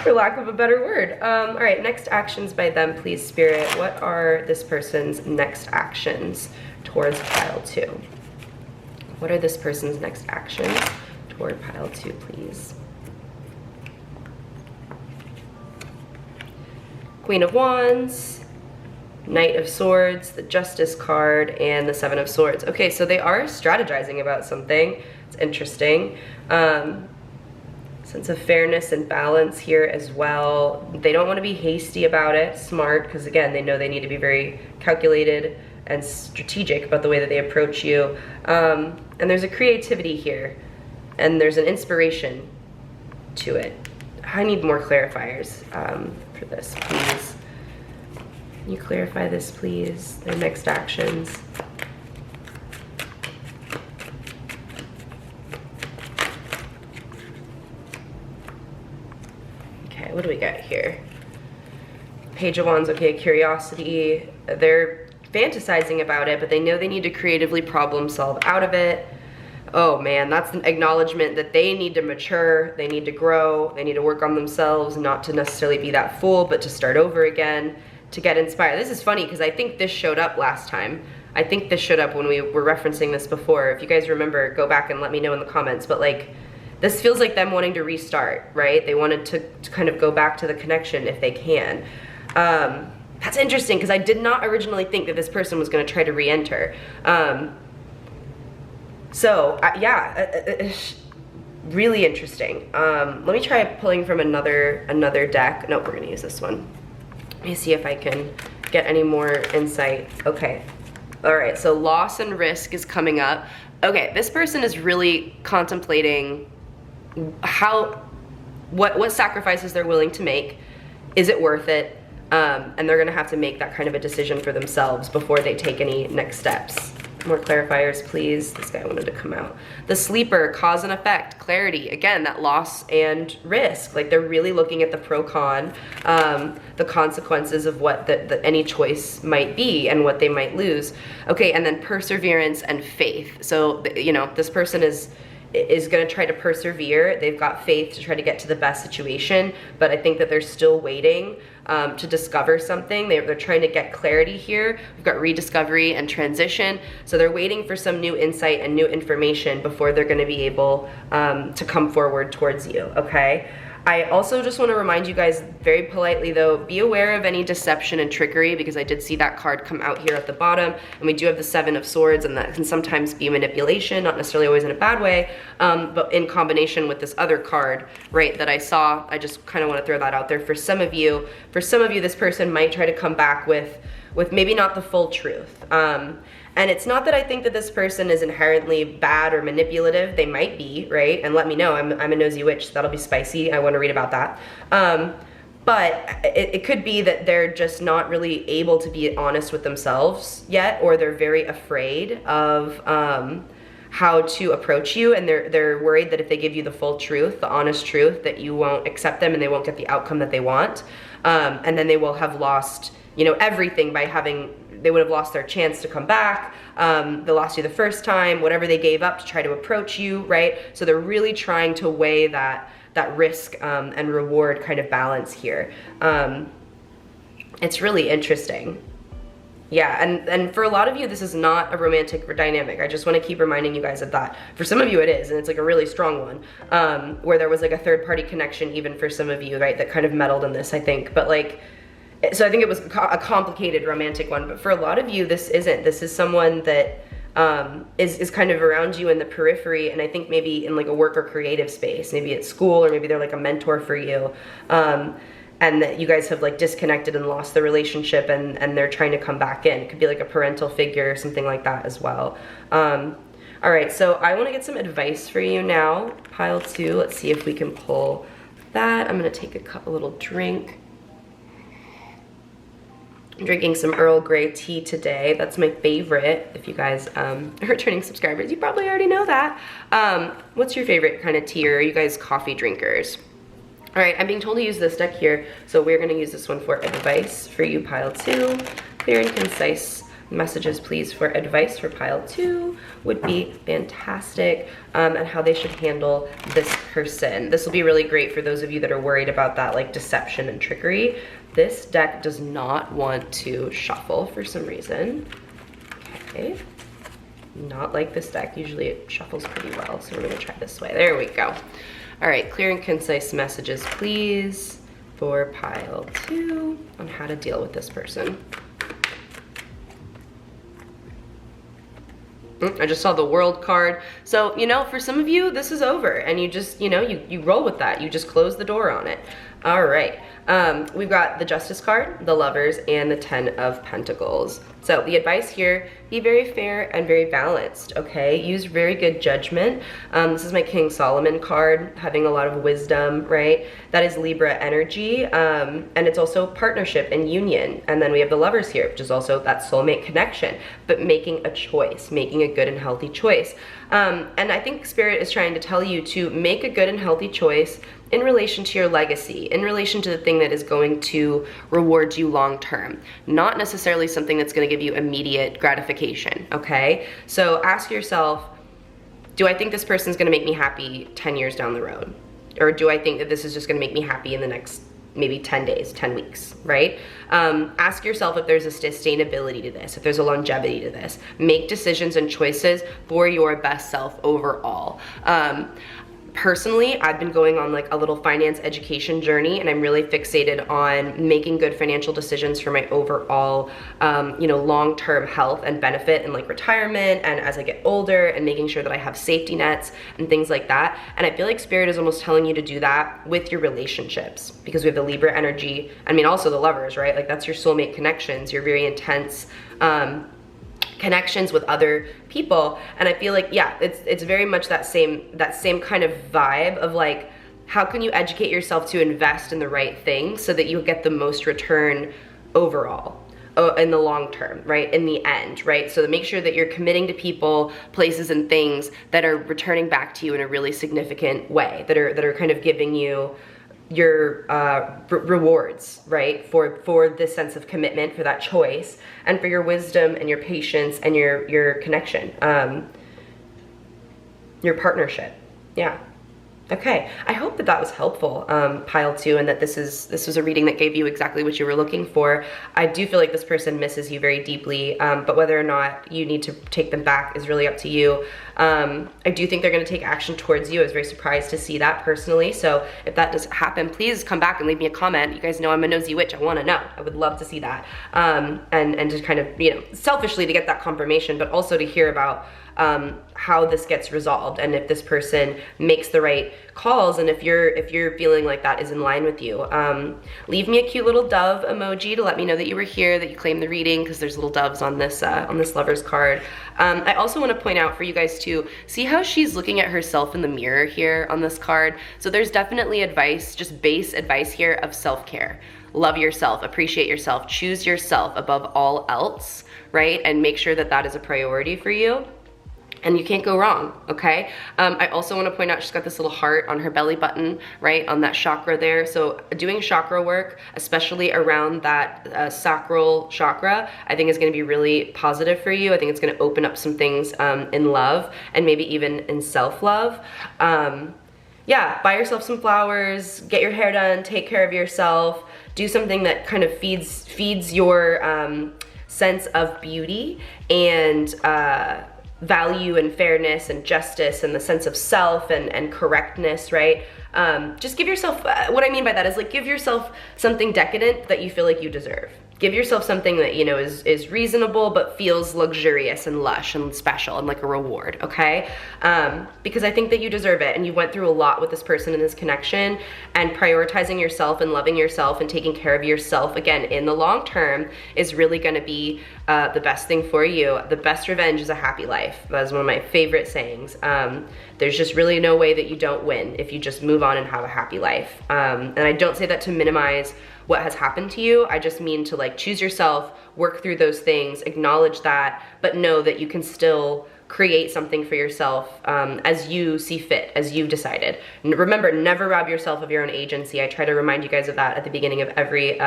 for lack of a better word. All right, next actions by them, please, Spirit. What are this person's next actions towards pile 2? What are this person's next actions toward pile 2, please? Queen of Wands, Knight of Swords, the Justice card, and the Seven of Swords. Okay, so they are strategizing about something. It's interesting. Sense of fairness and balance here as well. They don't want to be hasty about it, smart, because again, they know they need to be very calculated and strategic about the way that they approach you. And there's a creativity here, and there's an inspiration to it. I need more clarifiers for this, please. Can you clarify this, please? Their next actions. What do we got here? Page of Wands, okay, curiosity. They're fantasizing about it, but they know they need to creatively problem solve out of it. Oh man, that's an acknowledgement that they need to mature, they need to grow, they need to work on themselves, not to necessarily be that fool, but to start over again, to get inspired. This is funny because I think this showed up last time. I think this showed up when we were referencing this before. If you guys remember, go back and let me know in the comments, but like, this feels like them wanting to restart, right? They wanted to kind of go back to the connection if they can. That's interesting because I did not originally think that this person was going to try to re-enter. Really interesting. Let me try pulling from another deck. Nope, we're going to use this one. Let me see if I can get any more insight. Okay. All right, so loss and risk is coming up. Okay, this person is really contemplating what sacrifices they're willing to make. Is it worth it? And they're gonna have to make that kind of a decision for themselves before they take any next steps. More clarifiers, please. This guy wanted to come out. The sleeper, cause and effect, clarity. Again, that loss and risk. Like they're really looking at the pro-con, the consequences of what any choice might be and what they might lose. Okay, and then perseverance and faith. So, you know, this person is going to try to persevere. They've got faith to try to get to the best situation, but I think that they're still waiting to discover something. They're trying to get clarity here. We've got rediscovery and transition. So they're waiting for some new insight and new information before they're going to be able to come forward towards you, okay? I also just want to remind you guys very politely though, be aware of any deception and trickery, because I did see that card come out here at the bottom, and we do have the Seven of Swords, and that can sometimes be manipulation, not necessarily always in a bad way, but in combination with this other card, right, that I saw. I just kind of want to throw that out there for some of you. For some of you, this person might try to come back with maybe not the full truth. And it's not that I think that this person is inherently bad or manipulative. They might be, right? And let me know. I'm a nosy witch, so that'll be spicy. I want to read about that. But it could be that they're just not really able to be honest with themselves yet, or they're very afraid of how to approach you, and they're worried that if they give you the full truth, the honest truth, that you won't accept them and they won't get the outcome that they want. And then they will have lost, you know, everything by they would have lost their chance to come back. They lost you the first time, whatever they gave up to try to approach you, right? So they're really trying to weigh that risk and reward kind of balance here. It's really interesting. Yeah, and for a lot of you, this is not a romantic dynamic. I just want to keep reminding you guys of that. For some of you it is, and it's like a really strong one, where there was like a third party connection even for some of you, right, that kind of meddled in this, I think. But like, so I think it was a complicated romantic one, but for a lot of you, this isn't. This is someone that is kind of around you in the periphery, and I think maybe in like a work or creative space, maybe at school, or maybe they're like a mentor for you, and that you guys have like disconnected and lost the relationship, and they're trying to come back in. It could be like a parental figure or something like that as well. All right, so I want to get some advice for you now, pile 2. Let's see if we can pull that. I'm gonna take a little drink. I'm drinking some Earl Grey tea today. That's my favorite. If you guys are returning subscribers, you probably already know that. What's your favorite kind of tea, or are you guys coffee drinkers? All right, I'm being told to use this deck here, so we're gonna use this one for advice for you, pile 2. Clear and concise messages, please, for advice for pile 2 would be fantastic, and how they should handle this person. This will be really great for those of you that are worried about that like deception and trickery. This deck does not want to shuffle for some reason. Okay, not like this deck. Usually it shuffles pretty well, so we're gonna try this way. There we go. All right, clear and concise messages, please, for pile 2 on how to deal with this person. I just saw the World card. So, you know, for some of you, this is over, and you just, you know, you roll with that. You just close the door on it. All right, we've got the Justice card, the Lovers, and the 10 of Pentacles. So the advice here, be very fair and very balanced, okay? Use very good judgment. This is my King Solomon card, having a lot of wisdom, right? That is Libra energy, and it's also partnership and union. And then we have the Lovers here, which is also that soulmate connection, but making a choice, making a good and healthy choice. And I think Spirit is trying to tell you to make a good and healthy choice in relation to your legacy, in relation to the thing that is going to reward you long term, not necessarily something that's going to give you immediate gratification, okay? So ask yourself, do I think this person's going to make me happy 10 years down the road? Or do I think that this is just going to make me happy in the next maybe 10 days, 10 weeks, right? Ask yourself if there's a sustainability to this, if there's a longevity to this. Make decisions and choices for your best self overall. Personally, I've been going on like a little finance education journey, and I'm really fixated on making good financial decisions for my overall, you know, long-term health and benefit and like retirement and as I get older, and making sure that I have safety nets and things like that. And I feel like Spirit is almost telling you to do that with your relationships, because we have the Libra energy. I mean, also the Lovers, right? Like that's your soulmate connections, your very intense, connections with other people. And I feel like, yeah, it's very much that same kind of vibe of like, how can you educate yourself to invest in the right thing so that you get the most return overall in the long term, right? In the end, right? So to make sure that you're committing to people, places, and things that are returning back to you in a really significant way, that are kind of giving you your rewards, right, for this sense of commitment, for that choice, and for your wisdom and your patience and your connection, your partnership. Yeah. Okay, I hope that that was helpful, pile 2, and that this was a reading that gave you exactly what you were looking for. I do feel like this person misses you very deeply, but whether or not you need to take them back is really up to you. I do think they're going to take action towards you. I was very surprised to see that personally, so if that does happen, please come back and leave me a comment. You guys know I'm a nosy witch. I want to know. I would love to see that, and just kind of, you know, selfishly to get that confirmation, but also to hear about how this gets resolved, and if this person makes the right calls, and if you're feeling like that is in line with you. Leave me a cute little dove emoji to let me know that you were here, that you claimed the reading, because there's little doves on this Lover's card. I also want to point out for you guys to see how she's looking at herself in the mirror here on this card. So there's definitely advice, just base advice here of self-care. Love yourself, appreciate yourself, choose yourself above all else, right? And make sure that that is a priority for you. And you can't go wrong, okay? I also want to point out she's got this little heart on her belly button, right, on that chakra there. So doing chakra work, especially around that sacral chakra, I think is going to be really positive for you. I think it's going to open up some things in love, and maybe even in self-love. Yeah, buy yourself some flowers, get your hair done, take care of yourself, do something that kind of feeds your sense of beauty and value and fairness and justice and the sense of self and correctness, right? Just give yourself, what I mean by that is like, give yourself something decadent that you feel like you deserve. Give yourself something that, you know, is reasonable but feels luxurious and lush and special and like a reward, okay? Because I think that you deserve it, and you went through a lot with this person in this connection, and prioritizing yourself and loving yourself and taking care of yourself, again, in the long term is really gonna be the best thing for you. The best revenge is a happy life. That is one of my favorite sayings. There's just really no way that you don't win if you just move on and have a happy life. And I don't say that to minimize what has happened to you. I just mean to like choose yourself, work through those things, acknowledge that, but know that you can still create something for yourself as you see fit, as you've decided. Remember, never rob yourself of your own agency. I try to remind you guys of that at the beginning of every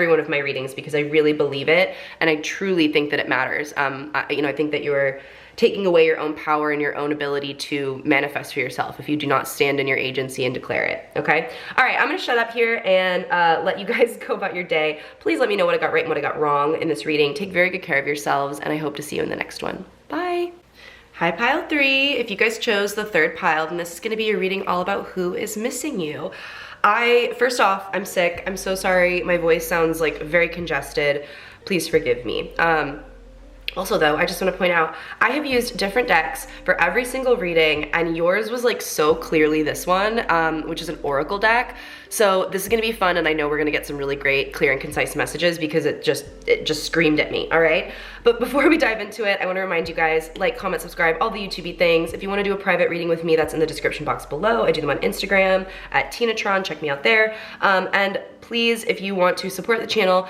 one of my readings, because I really believe it, and I truly think that it matters. I think that you're taking away your own power and your own ability to manifest for yourself if you do not stand in your agency and declare it, okay? All right, I'm gonna shut up here and let you guys go about your day. Please let me know what I got right and what I got wrong in this reading. Take very good care of yourselves, and I hope to see you in the next one. Bye. Hi, pile 3. If you guys chose the 3rd pile, then this is gonna be your reading all about who is missing you. First off, I'm sick. I'm so sorry. My voice sounds like very congested. Please forgive me. Also though, I just want to point out, I have used different decks for every single reading, and yours was like so clearly this one, which is an oracle deck. So this is gonna be fun, and I know we're gonna get some really great, clear and concise messages because it just screamed at me, all right? But before we dive into it, I wanna remind you guys, like, comment, subscribe, all the YouTube-y things. If you wanna do a private reading with me, that's in the description box below. I do them on Instagram at Tinatron, check me out there. And please, if you want to support the channel,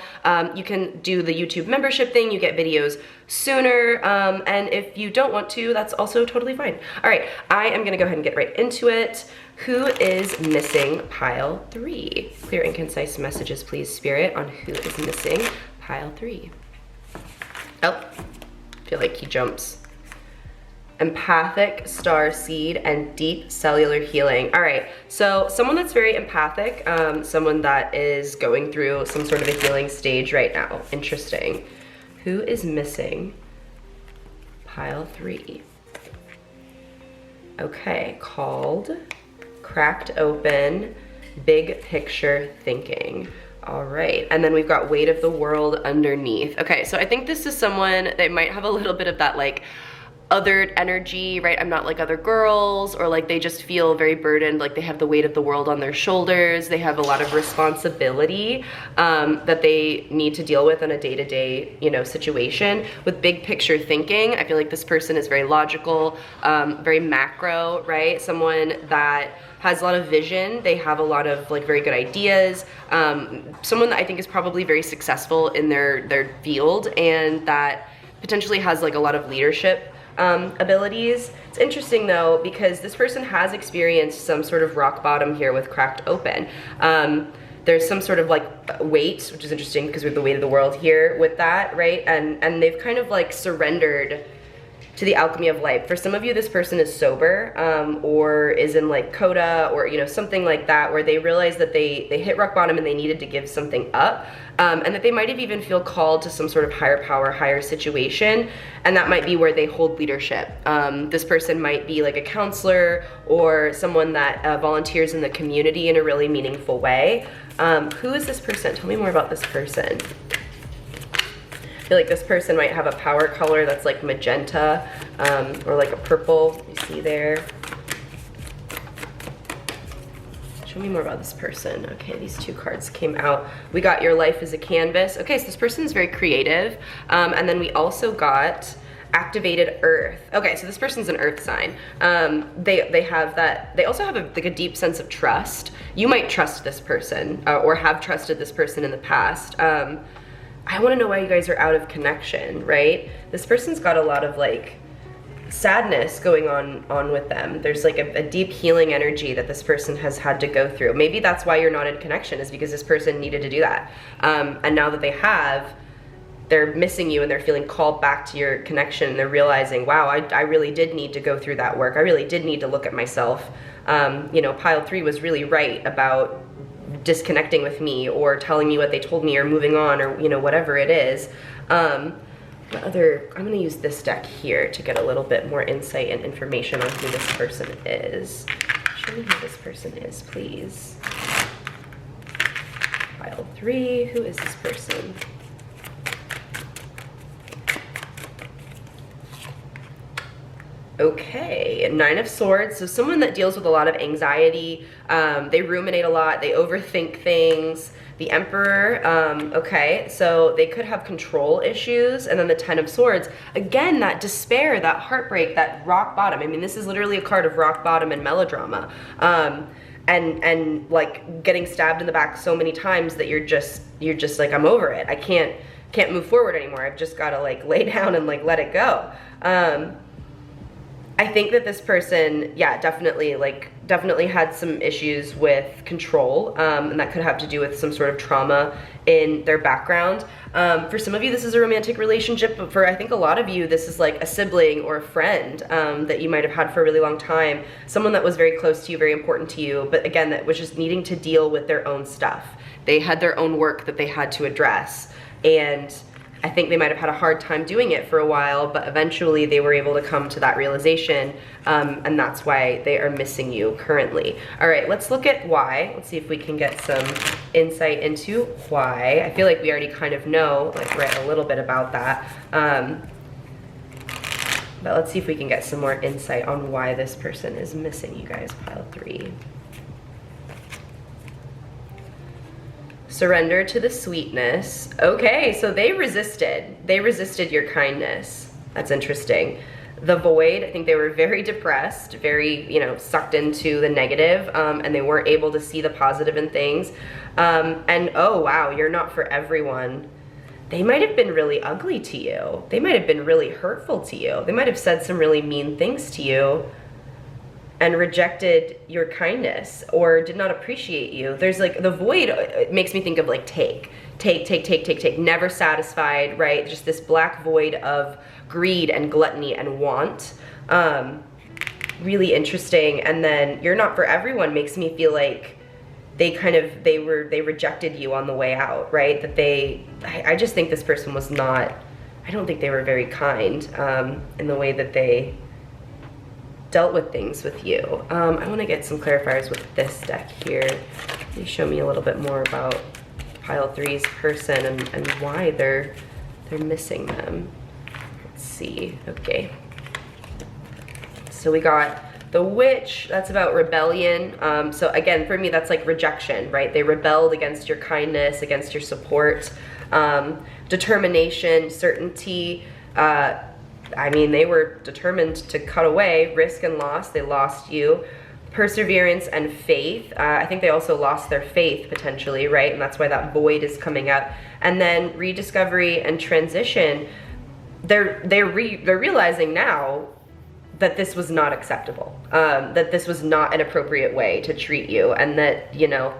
you can do the YouTube membership thing. You get videos sooner. And if you don't want to, that's also totally fine. All right, I am gonna go ahead and get right into it. Who is missing pile 3? Clear and concise messages, please, Spirit, on who is missing pile 3. Oh, I feel like he jumps. Empathic, star seed, and deep cellular healing. All right, so someone that's very empathic, someone that is going through some sort of a healing stage right now. Interesting. Who is missing pile 3? Okay, called, cracked open, big picture thinking. All right, and then we've got weight of the world underneath. Okay, so I think this is someone that might have a little bit of that like other energy, right? I'm not like other girls, or like they just feel very burdened, like they have the weight of the world on their shoulders. They have a lot of responsibility that they need to deal with in a day-to-day, you know, situation. With big picture thinking, I feel like this person is very logical, very macro, right? Someone that has a lot of vision. They have a lot of like very good ideas. Someone that I think is probably very successful in their field, and that potentially has like a lot of leadership abilities. It's interesting though, because this person has experienced some sort of rock bottom here with cracked open. There's some sort of like weight, which is interesting because we have the weight of the world here with that, right? And they've kind of like surrendered to the alchemy of life. For some of you, this person is sober, or is in like coda, or you know, something like that, where they realize that they hit rock bottom and they needed to give something up, and that they might have even feel called to some sort of higher power, higher situation, and that might be where they hold leadership. This person might be like a counselor or someone that volunteers in the community in a really meaningful way. Who is this person? Tell me more about this person. I feel like this person might have a power color that's like magenta, or like a purple, you see there. Show me more about this person. Okay, these 2 cards came out. We got your life is a canvas. Okay, so this person is very creative. And then we also got activated earth. Okay, so this person's an earth sign. They have that, they also have like a deep sense of trust. You might trust this person, or have trusted this person in the past. I want to know why you guys are out of connection, right? This person's got a lot of like sadness going on with them. There's like a deep healing energy that this person has had to go through. Maybe that's why you're not in connection, is because this person needed to do that. And now that they have, they're missing you and they're feeling called back to your connection, and they're realizing, wow, I really did need to go through that work. I really did need to look at myself. You know, pile 3 was really right about disconnecting with me, or telling me what they told me, or moving on, or you know, whatever it is. I'm gonna use this deck here to get a little bit more insight and information on who this person is. Show me who this person is, please. Pile 3, who is this person? Okay, 9 of Swords. So someone that deals with a lot of anxiety. They ruminate a lot, they overthink things. The Emperor, okay, so they could have control issues. And then the 10 of Swords, again, that despair, that heartbreak, that rock bottom. I mean, this is literally a card of rock bottom and melodrama. And like getting stabbed in the back so many times that you're just like, I'm over it. I can't move forward anymore. I've just got to like lay down and like let it go. I think that this person, yeah, definitely had some issues with control, and that could have to do with some sort of trauma in their background. For some of you, this is a romantic relationship, but for I think a lot of you, this is like a sibling or a friend that you might have had for a really long time, someone that was very close to you, very important to you, but again, that was just needing to deal with their own stuff. They had their own work that they had to address, and I think they might have had a hard time doing it for a while, but eventually they were able to come to that realization, and that's why they are missing you currently. All right, let's look at why. Let's see if we can get some insight into why. I feel like we already kind of know, like read a little bit about that, but let's see if we can get some more insight on why this person is missing you guys, pile 3. Surrender to the sweetness. Okay, so they resisted your kindness. That's interesting. The Void, I think they were very depressed, very, you know, sucked into the negative, and they weren't able to see the positive in things. And oh wow, you're not for everyone. they might have been really ugly to you. They might have been really hurtful to you. They might have said some really mean things to you and rejected your kindness or did not appreciate you. There's like the void, it makes me think of like take, never satisfied, right? Just this black void of greed and gluttony and want. Really interesting. And then you're not for everyone makes me feel like they rejected you on the way out, right? That I just think this person was not, I don't think they were very kind in the way that they dealt with things with you. I want to get some clarifiers with this deck here. Can you show me a little bit more about pile 3's person and why they're missing them? Let's see. Okay. So we got the Witch, that's about rebellion. So again, for me, that's like rejection, right? They rebelled against your kindness, against your support. Determination, certainty. I mean, they were determined to cut away, risk and loss. They lost you. Perseverance and faith. I think they also lost their faith potentially, right? And that's why that void is coming up. And then rediscovery and transition. They're realizing now that this was not acceptable, that this was not an appropriate way to treat you, and that, you know,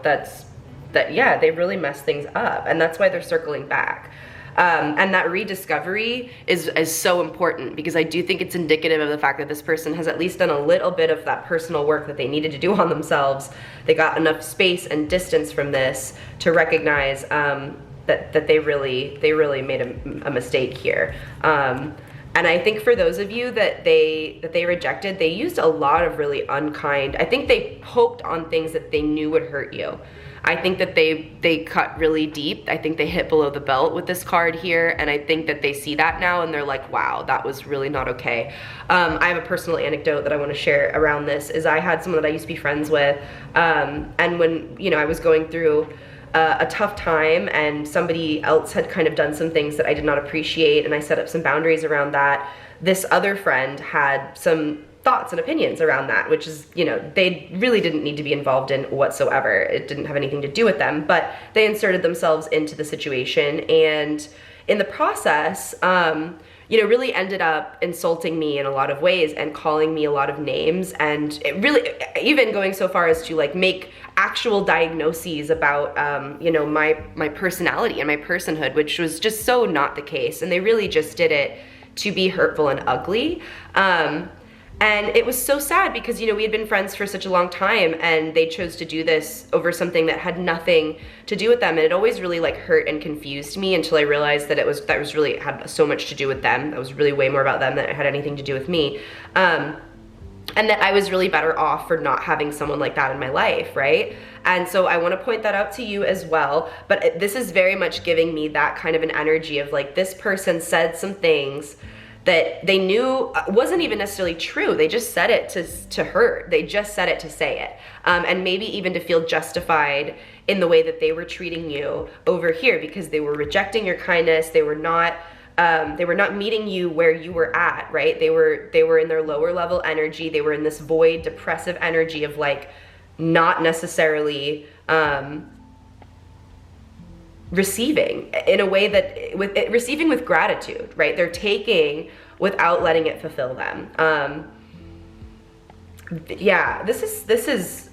yeah, they really messed things up, and that's why they're circling back. And that rediscovery is so important, because I do think it's indicative of the fact that this person has at least done a little bit of that personal work that they needed to do on themselves. They got enough space and distance from this to recognize that they really made a mistake here. And I think for those of you that they rejected, they used a lot of really unkind, I think they poked on things that they knew would hurt you. I think that they cut really deep. I think they hit below the belt with this card here, and I think that they see that now and they're like, wow, that was really not okay. I have a personal anecdote that I want to share around this. Is I had someone that I used to be friends with, and when, you know, I was going through a tough time and somebody else had kind of done some things that I did not appreciate, and I set up some boundaries around that, this other friend had some thoughts and opinions around that, which is, you know, they really didn't need to be involved in whatsoever. It didn't have anything to do with them, but they inserted themselves into the situation, and in the process, you know, really ended up insulting me in a lot of ways and calling me a lot of names, and it really, even going so far as to like make actual diagnoses about, you know, my personality and my personhood, which was just so not the case. And they really just did it to be hurtful and ugly. And it was so sad because, you know, we had been friends for such a long time, and they chose to do this over something that had nothing to do with them. And it always really like hurt and confused me until I realized that that was really had so much to do with them. That was really way more about them than it had anything to do with me. And that I was really better off for not having someone like that in my life, right? And so I want to point that out to you as well. But this is very much giving me that kind of an energy of like, this person said some things that they knew wasn't even necessarily true. They just said it to hurt. They just said it to say it. And maybe even to feel justified in the way that they were treating you over here, because they were rejecting your kindness. They were not meeting you where you were at, right? They were in their lower level energy. They were in this void, depressive energy of like not necessarily receiving in a way that receiving with gratitude, right? They're taking without letting it fulfill them. Yeah, this is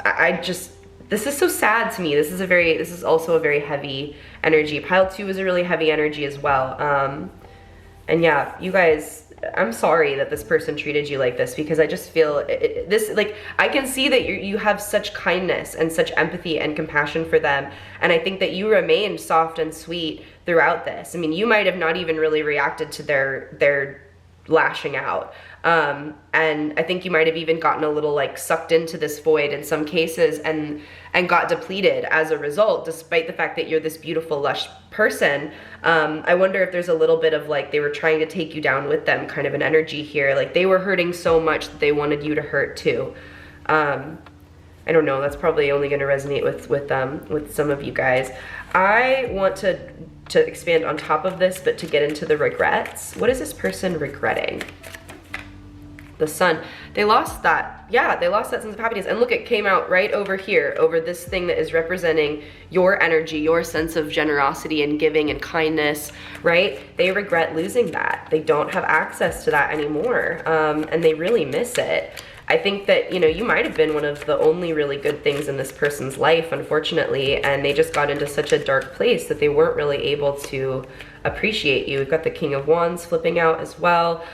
so sad to me. This is also a very heavy energy. Pile 2 is a really heavy energy as well. And yeah, you guys, I'm sorry that this person treated you like this, because I just feel I can see that you have such kindness and such empathy and compassion for them. And I think that you remained soft and sweet throughout this. I mean, you might have not even really reacted to their lashing out. And I think you might have even gotten a little like sucked into this void in some cases and got depleted as a result, despite the fact that you're this beautiful, lush person. I wonder if there's a little bit of like, they were trying to take you down with them kind of an energy here. Like they were hurting so much that they wanted you to hurt too. I don't know, that's probably only gonna resonate with some of you guys. I want to expand on top of this, but to get into the regrets. What is this person regretting? the sun. They lost that, yeah, they lost that sense of happiness. And look, it came out right over here, over this thing that is representing your energy, your sense of generosity and giving and kindness, right? They regret losing that. They don't have access to that anymore, and they really miss it. I think that, you know, you might have been one of the only really good things in this person's life, unfortunately, and they just got into such a dark place that they weren't really able to appreciate you. We've got the King of Wands flipping out as well.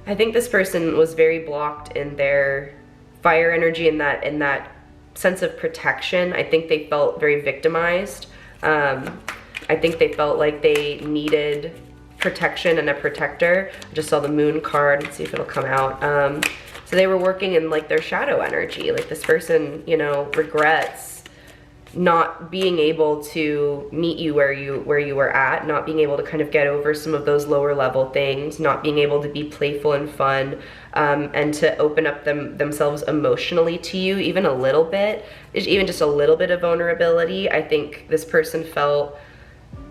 I think this person was very blocked in their fire energy, in that sense of protection. I think they felt very victimized. I think they felt like they needed protection and a protector. I just saw the Moon card. Let's see if it'll come out. So they were working in like their shadow energy. Like this person, you know, regrets not being able to meet you where you were at, not being able to kind of get over some of those lower level things, not being able to be playful and fun, and to open up themselves emotionally to you, even a little bit, even just a little bit of vulnerability. I think this person felt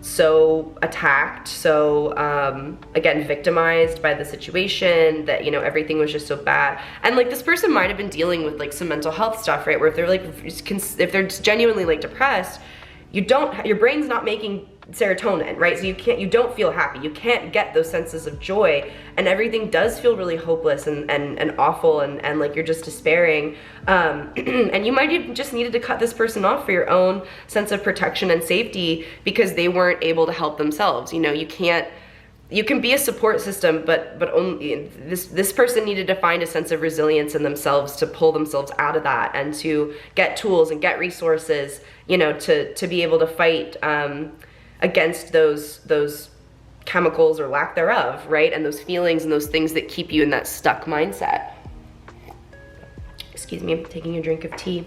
so attacked, so again, victimized by the situation, that, you know, everything was just so bad. And like this person might have been dealing with like some mental health stuff, right? Where if they're like, if they're genuinely like depressed, your brain's not making serotonin, right? So you don't feel happy. You can't get those senses of joy, and everything does feel really hopeless and awful, and like you're just despairing. And you might have just needed to cut this person off for your own sense of protection and safety, because they weren't able to help themselves. You know, you can be a support system, but only this person needed to find a sense of resilience in themselves to pull themselves out of that, and to get tools and get resources, you know, to be able to fight against those chemicals or lack thereof, right? And those feelings and those things that keep you in that stuck mindset. Excuse me, I'm taking a drink of tea.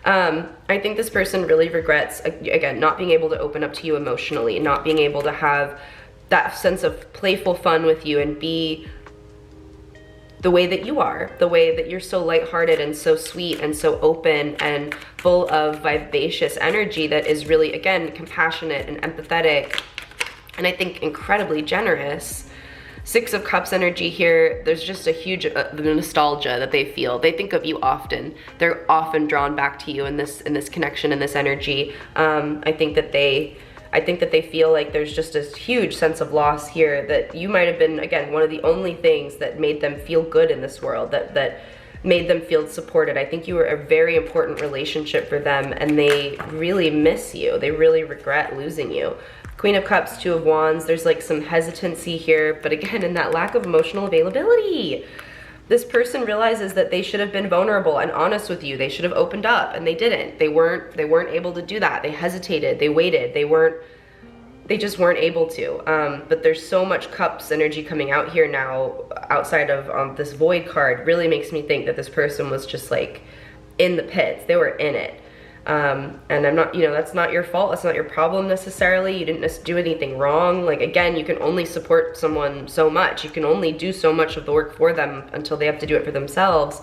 I think this person really regrets, again, not being able to open up to you emotionally, not being able to have that sense of playful fun with you and be the way that you are, the way that you're so lighthearted and so sweet and so open and full of vivacious energy that is really, again, compassionate and empathetic, and I think incredibly generous. Six of Cups energy here, there's just a huge nostalgia that they feel. They think of you often. They're often drawn back to you in this connection, in this energy. I think that they feel like there's just a huge sense of loss here, that you might have been, again, one of the only things that made them feel good in this world, that made them feel supported. I think you were a very important relationship for them, and they really miss you. They really regret losing you. Queen of Cups, Two of Wands, there's like some hesitancy here, but again, in that lack of emotional availability. This person realizes that they should have been vulnerable and honest with you. They should have opened up, and they didn't. They weren't able to do that. They hesitated, they waited, they just weren't able to. But there's so much Cups energy coming out here now, outside of this Void card, really makes me think that this person was just like in the pits. They were in it. And I'm not, you know, that's not your fault. That's not your problem necessarily. You didn't do anything wrong. Like, again, you can only support someone so much. You can only do so much of the work for them until they have to do it for themselves.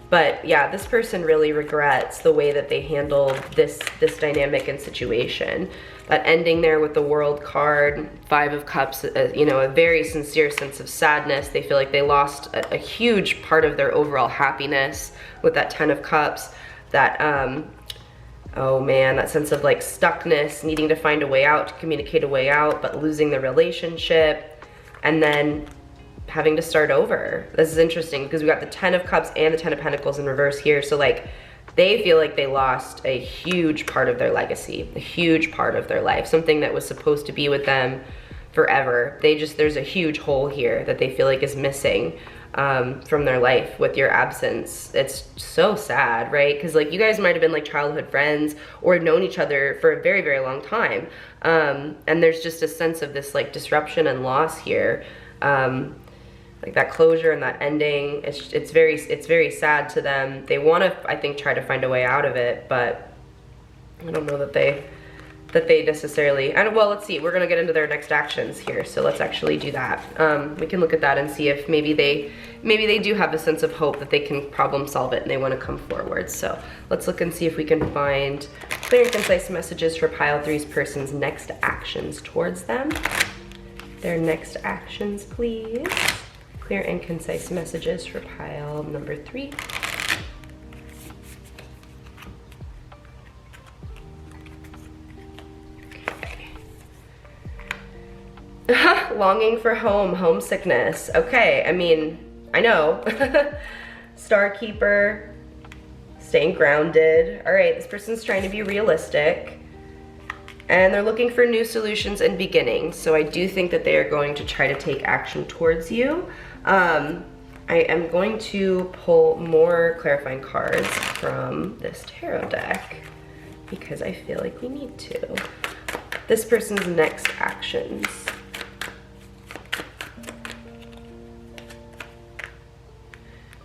But yeah, this person really regrets the way that they handled this dynamic and situation. That ending there with the World card, Five of Cups, you know, a very sincere sense of sadness. They feel like they lost a huge part of their overall happiness with that Ten of Cups. That, oh man, that sense of like stuckness, needing to find a way out, to communicate a way out, but losing the relationship, and then having to start over. This is interesting because we got the Ten of Cups and the Ten of Pentacles in reverse here. So like, they feel like they lost a huge part of their legacy, a huge part of their life, something that was supposed to be with them forever. There's a huge hole here that they feel like is missing from their life with your absence. It's so sad, right? Because like, you guys might have been like childhood friends or known each other for a very, very long time. And there's just a sense of this like disruption and loss here. Like that closure and that ending, it's very sad to them. They want to, I think, try to find a way out of it, but I don't know that they necessarily, and well, let's see, we're gonna get into their next actions here, so let's actually do that. We can look at that and see if maybe they do have a sense of hope that they can problem solve it and they want to come forward. So let's look and see if we can find clear and concise messages for pile three's person's next actions towards them. Their next actions, please. Clear and concise messages for pile number 3. Okay. Longing for home, homesickness. Okay, I mean, I know. Star Keeper, staying grounded. All right, this person's trying to be realistic. And they're looking for new solutions and beginnings. So I do think that they are going to try to take action towards you. I am going to pull more clarifying cards from this tarot deck because I feel like we need to. This person's next actions.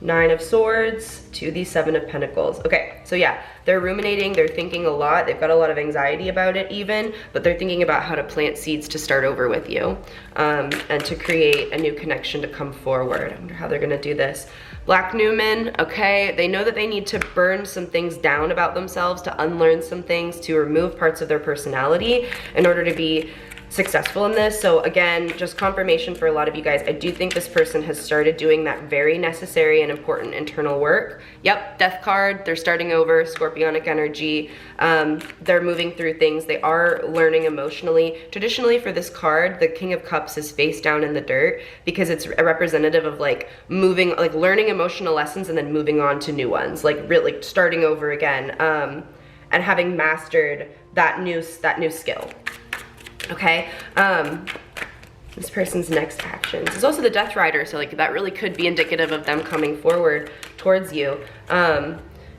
Nine of Swords to the Seven of Pentacles. Okay, so yeah, they're ruminating, they're thinking a lot, they've got a lot of anxiety about it even, but they're thinking about how to plant seeds to start over with you, and to create a new connection to come forward. I wonder how they're gonna do this. Black Newman, okay, they know that they need to burn some things down about themselves, to unlearn some things, to remove parts of their personality in order to be successful in this. So again, just confirmation for a lot of you guys, I do think this person has started doing that very necessary and important internal work. Yep, Death card, they're starting over, Scorpionic energy. They're moving through things. They are learning emotionally. Traditionally for this card, the King of Cups is face down in the dirt because it's a representative of like moving, like learning emotional lessons and then moving on to new ones, like really starting over again, and having mastered that new skill. Okay, this person's next actions. There's also the Death Rider, so like that really could be indicative of them coming forward towards you.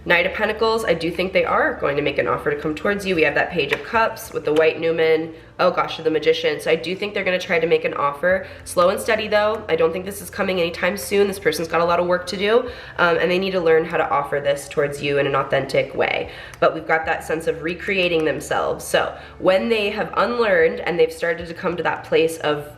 Knight of Pentacles, I do think they are going to make an offer to come towards you. We have that Page of Cups with the White Newman. Oh gosh, the Magician. So I do think they're gonna try to make an offer. Slow and steady though. I don't think this is coming anytime soon. This person's got a lot of work to do, and they need to learn how to offer this towards you in an authentic way. But we've got that sense of recreating themselves. So when they have unlearned and they've started to come to that place of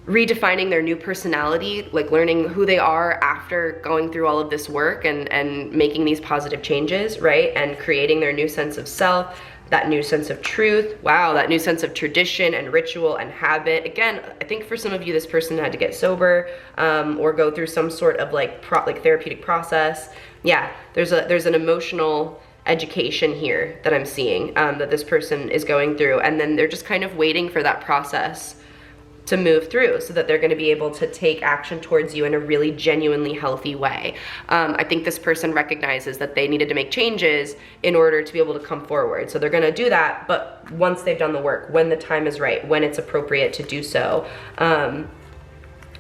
redefining their new personality, like learning who they are after going through all of this work and making these positive changes, right? And creating their new sense of self, that new sense of truth, wow, that new sense of tradition and ritual and habit. Again, I think for some of you, this person had to get sober, or go through some sort of like therapeutic process. Yeah, there's an emotional education here that I'm seeing, that this person is going through, and then they're just kind of waiting for that process to move through so that they're going to be able to take action towards you in a really genuinely healthy way. I think this person recognizes that they needed to make changes in order to be able to come forward. So they're going to do that, but once they've done the work, when the time is right, when it's appropriate to do so,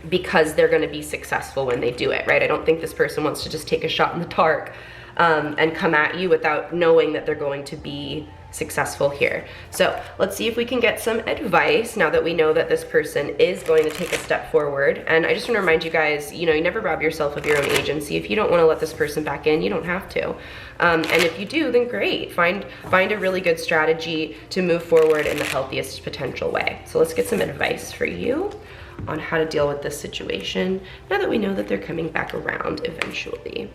because they're going to be successful when they do it, right? I don't think this person wants to just take a shot in the dark, and come at you without knowing that they're going to be successful here. So let's see if we can get some advice now that we know that this person is going to take a step forward. And I just want to remind you guys, you know, you never rob yourself of your own agency. If you don't want to let this person back in, you don't have to. And if you do, then great. Find a really good strategy to move forward in the healthiest potential way. So let's get some advice for you on how to deal with this situation now that we know that they're coming back around eventually.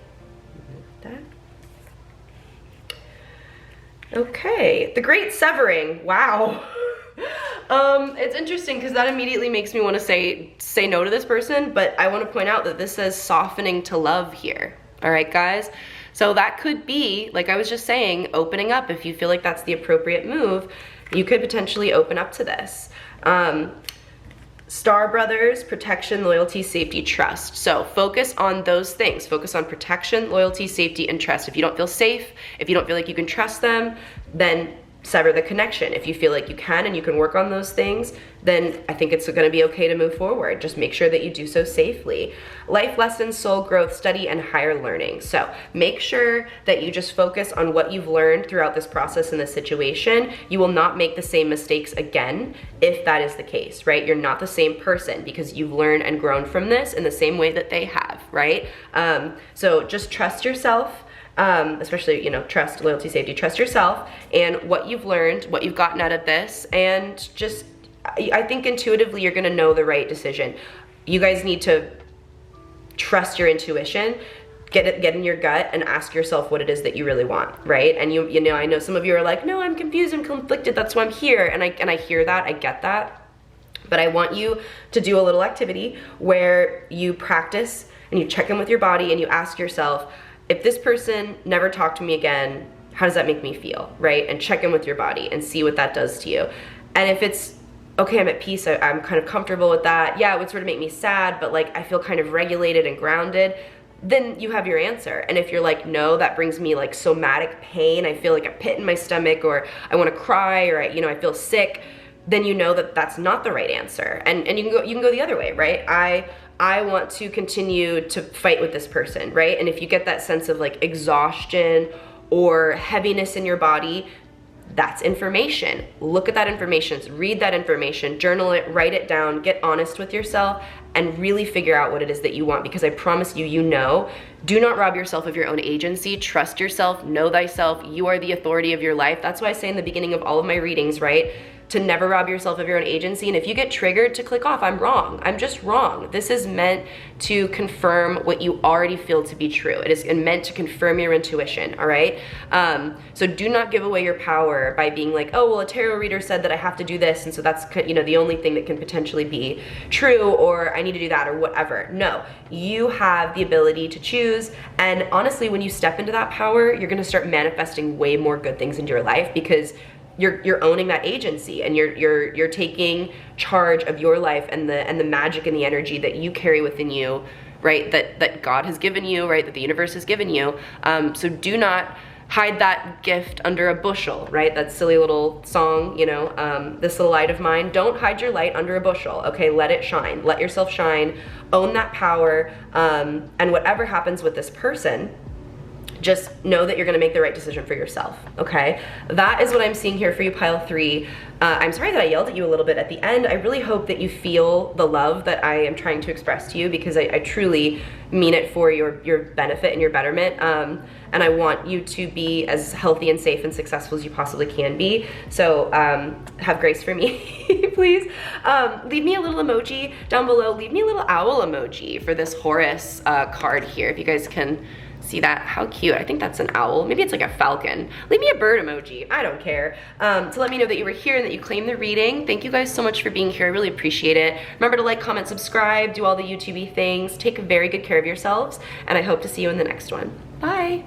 Okay, the Great Severing, wow. It's interesting because that immediately makes me want to say no to this person, but I want to point out that this says softening to love here. All right, guys? So that could be, like I was just saying, opening up. If you feel like that's the appropriate move, you could potentially open up to this. Star Brothers, protection, loyalty, safety, trust. So focus on those things. Focus on protection, loyalty, safety, and trust. If you don't feel safe, if you don't feel like you can trust them, then sever the connection. If you feel like you can and you can work on those things, then I think it's gonna be okay to move forward. Just make sure that you do so safely. Life lessons, soul growth, study, and higher learning. So make sure that you just focus on what you've learned throughout this process in this situation. You will not make the same mistakes again if that is the case, right? You're not the same person because you've learned and grown from this in the same way that they have, right? So just trust yourself. Especially, you know, trust, loyalty, safety, trust yourself and what you've learned, what you've gotten out of this, and just, I think intuitively you're gonna know the right decision. You guys need to trust your intuition, get in your gut and ask yourself what it is that you really want, right? And you know, I know some of you are like, no, I'm confused, I'm conflicted, that's why I'm here, and I hear that, I get that. But I want you to do a little activity where you practice and you check in with your body and you ask yourself, if this person never talked to me again, how does that make me feel, right? And check in with your body and see what that does to you. And if it's, okay, I'm at peace, I'm kind of comfortable with that, yeah, it would sort of make me sad, but like I feel kind of regulated and grounded, then you have your answer. And if you're like, no, that brings me like somatic pain, I feel like a pit in my stomach, or I wanna cry, or I feel sick, then you know that that's not the right answer. And you can go the other way, right? I want to continue to fight with this person, right? And if you get that sense of like exhaustion or heaviness in your body, that's information. Look at that information, read that information, journal it, write it down, get honest with yourself, and really figure out what it is that you want, because I promise you, you know. Do not rob yourself of your own agency. Trust yourself, know thyself. You are the authority of your life. That's why I say in the beginning of all of my readings, right? To never rob yourself of your own agency. And if you get triggered, to click off, I'm wrong. I'm just wrong. This is meant to confirm what you already feel to be true. It is meant to confirm your intuition, all right? So do not give away your power by being like, oh, well, a tarot reader said that I have to do this, and so that's, the only thing that can potentially be true, or I need to do that, or whatever. No, you have the ability to choose, and honestly, when you step into that power, you're gonna start manifesting way more good things into your life, because you're owning that agency, and you're taking charge of your life and the magic and the energy that you carry within you, right? That God has given you, right? That the universe has given you. So do not hide that gift under a bushel, right? That silly little song, this little light of mine. Don't hide your light under a bushel, okay? Let it shine. Let yourself shine. Own that power. And whatever happens with this person, just know that you're gonna make the right decision for yourself, okay? That is what I'm seeing here for you, pile 3. I'm sorry that I yelled at you a little bit at the end. I really hope that you feel the love that I am trying to express to you, because I truly mean it for your benefit and your betterment. And I want you to be as healthy and safe and successful as you possibly can be. So have grace for me, please. Leave me a little emoji down below. Leave me a little owl emoji for this Horus card here, if you guys can see that. How cute. I think that's an owl. Maybe it's like a falcon. Leave me a bird emoji. I don't care. To let me know that you were here and that you claimed the reading. Thank you guys so much for being here. I really appreciate it. Remember to like, comment, subscribe, do all the YouTube-y things. Take very good care of yourselves, and I hope to see you in the next one. Bye.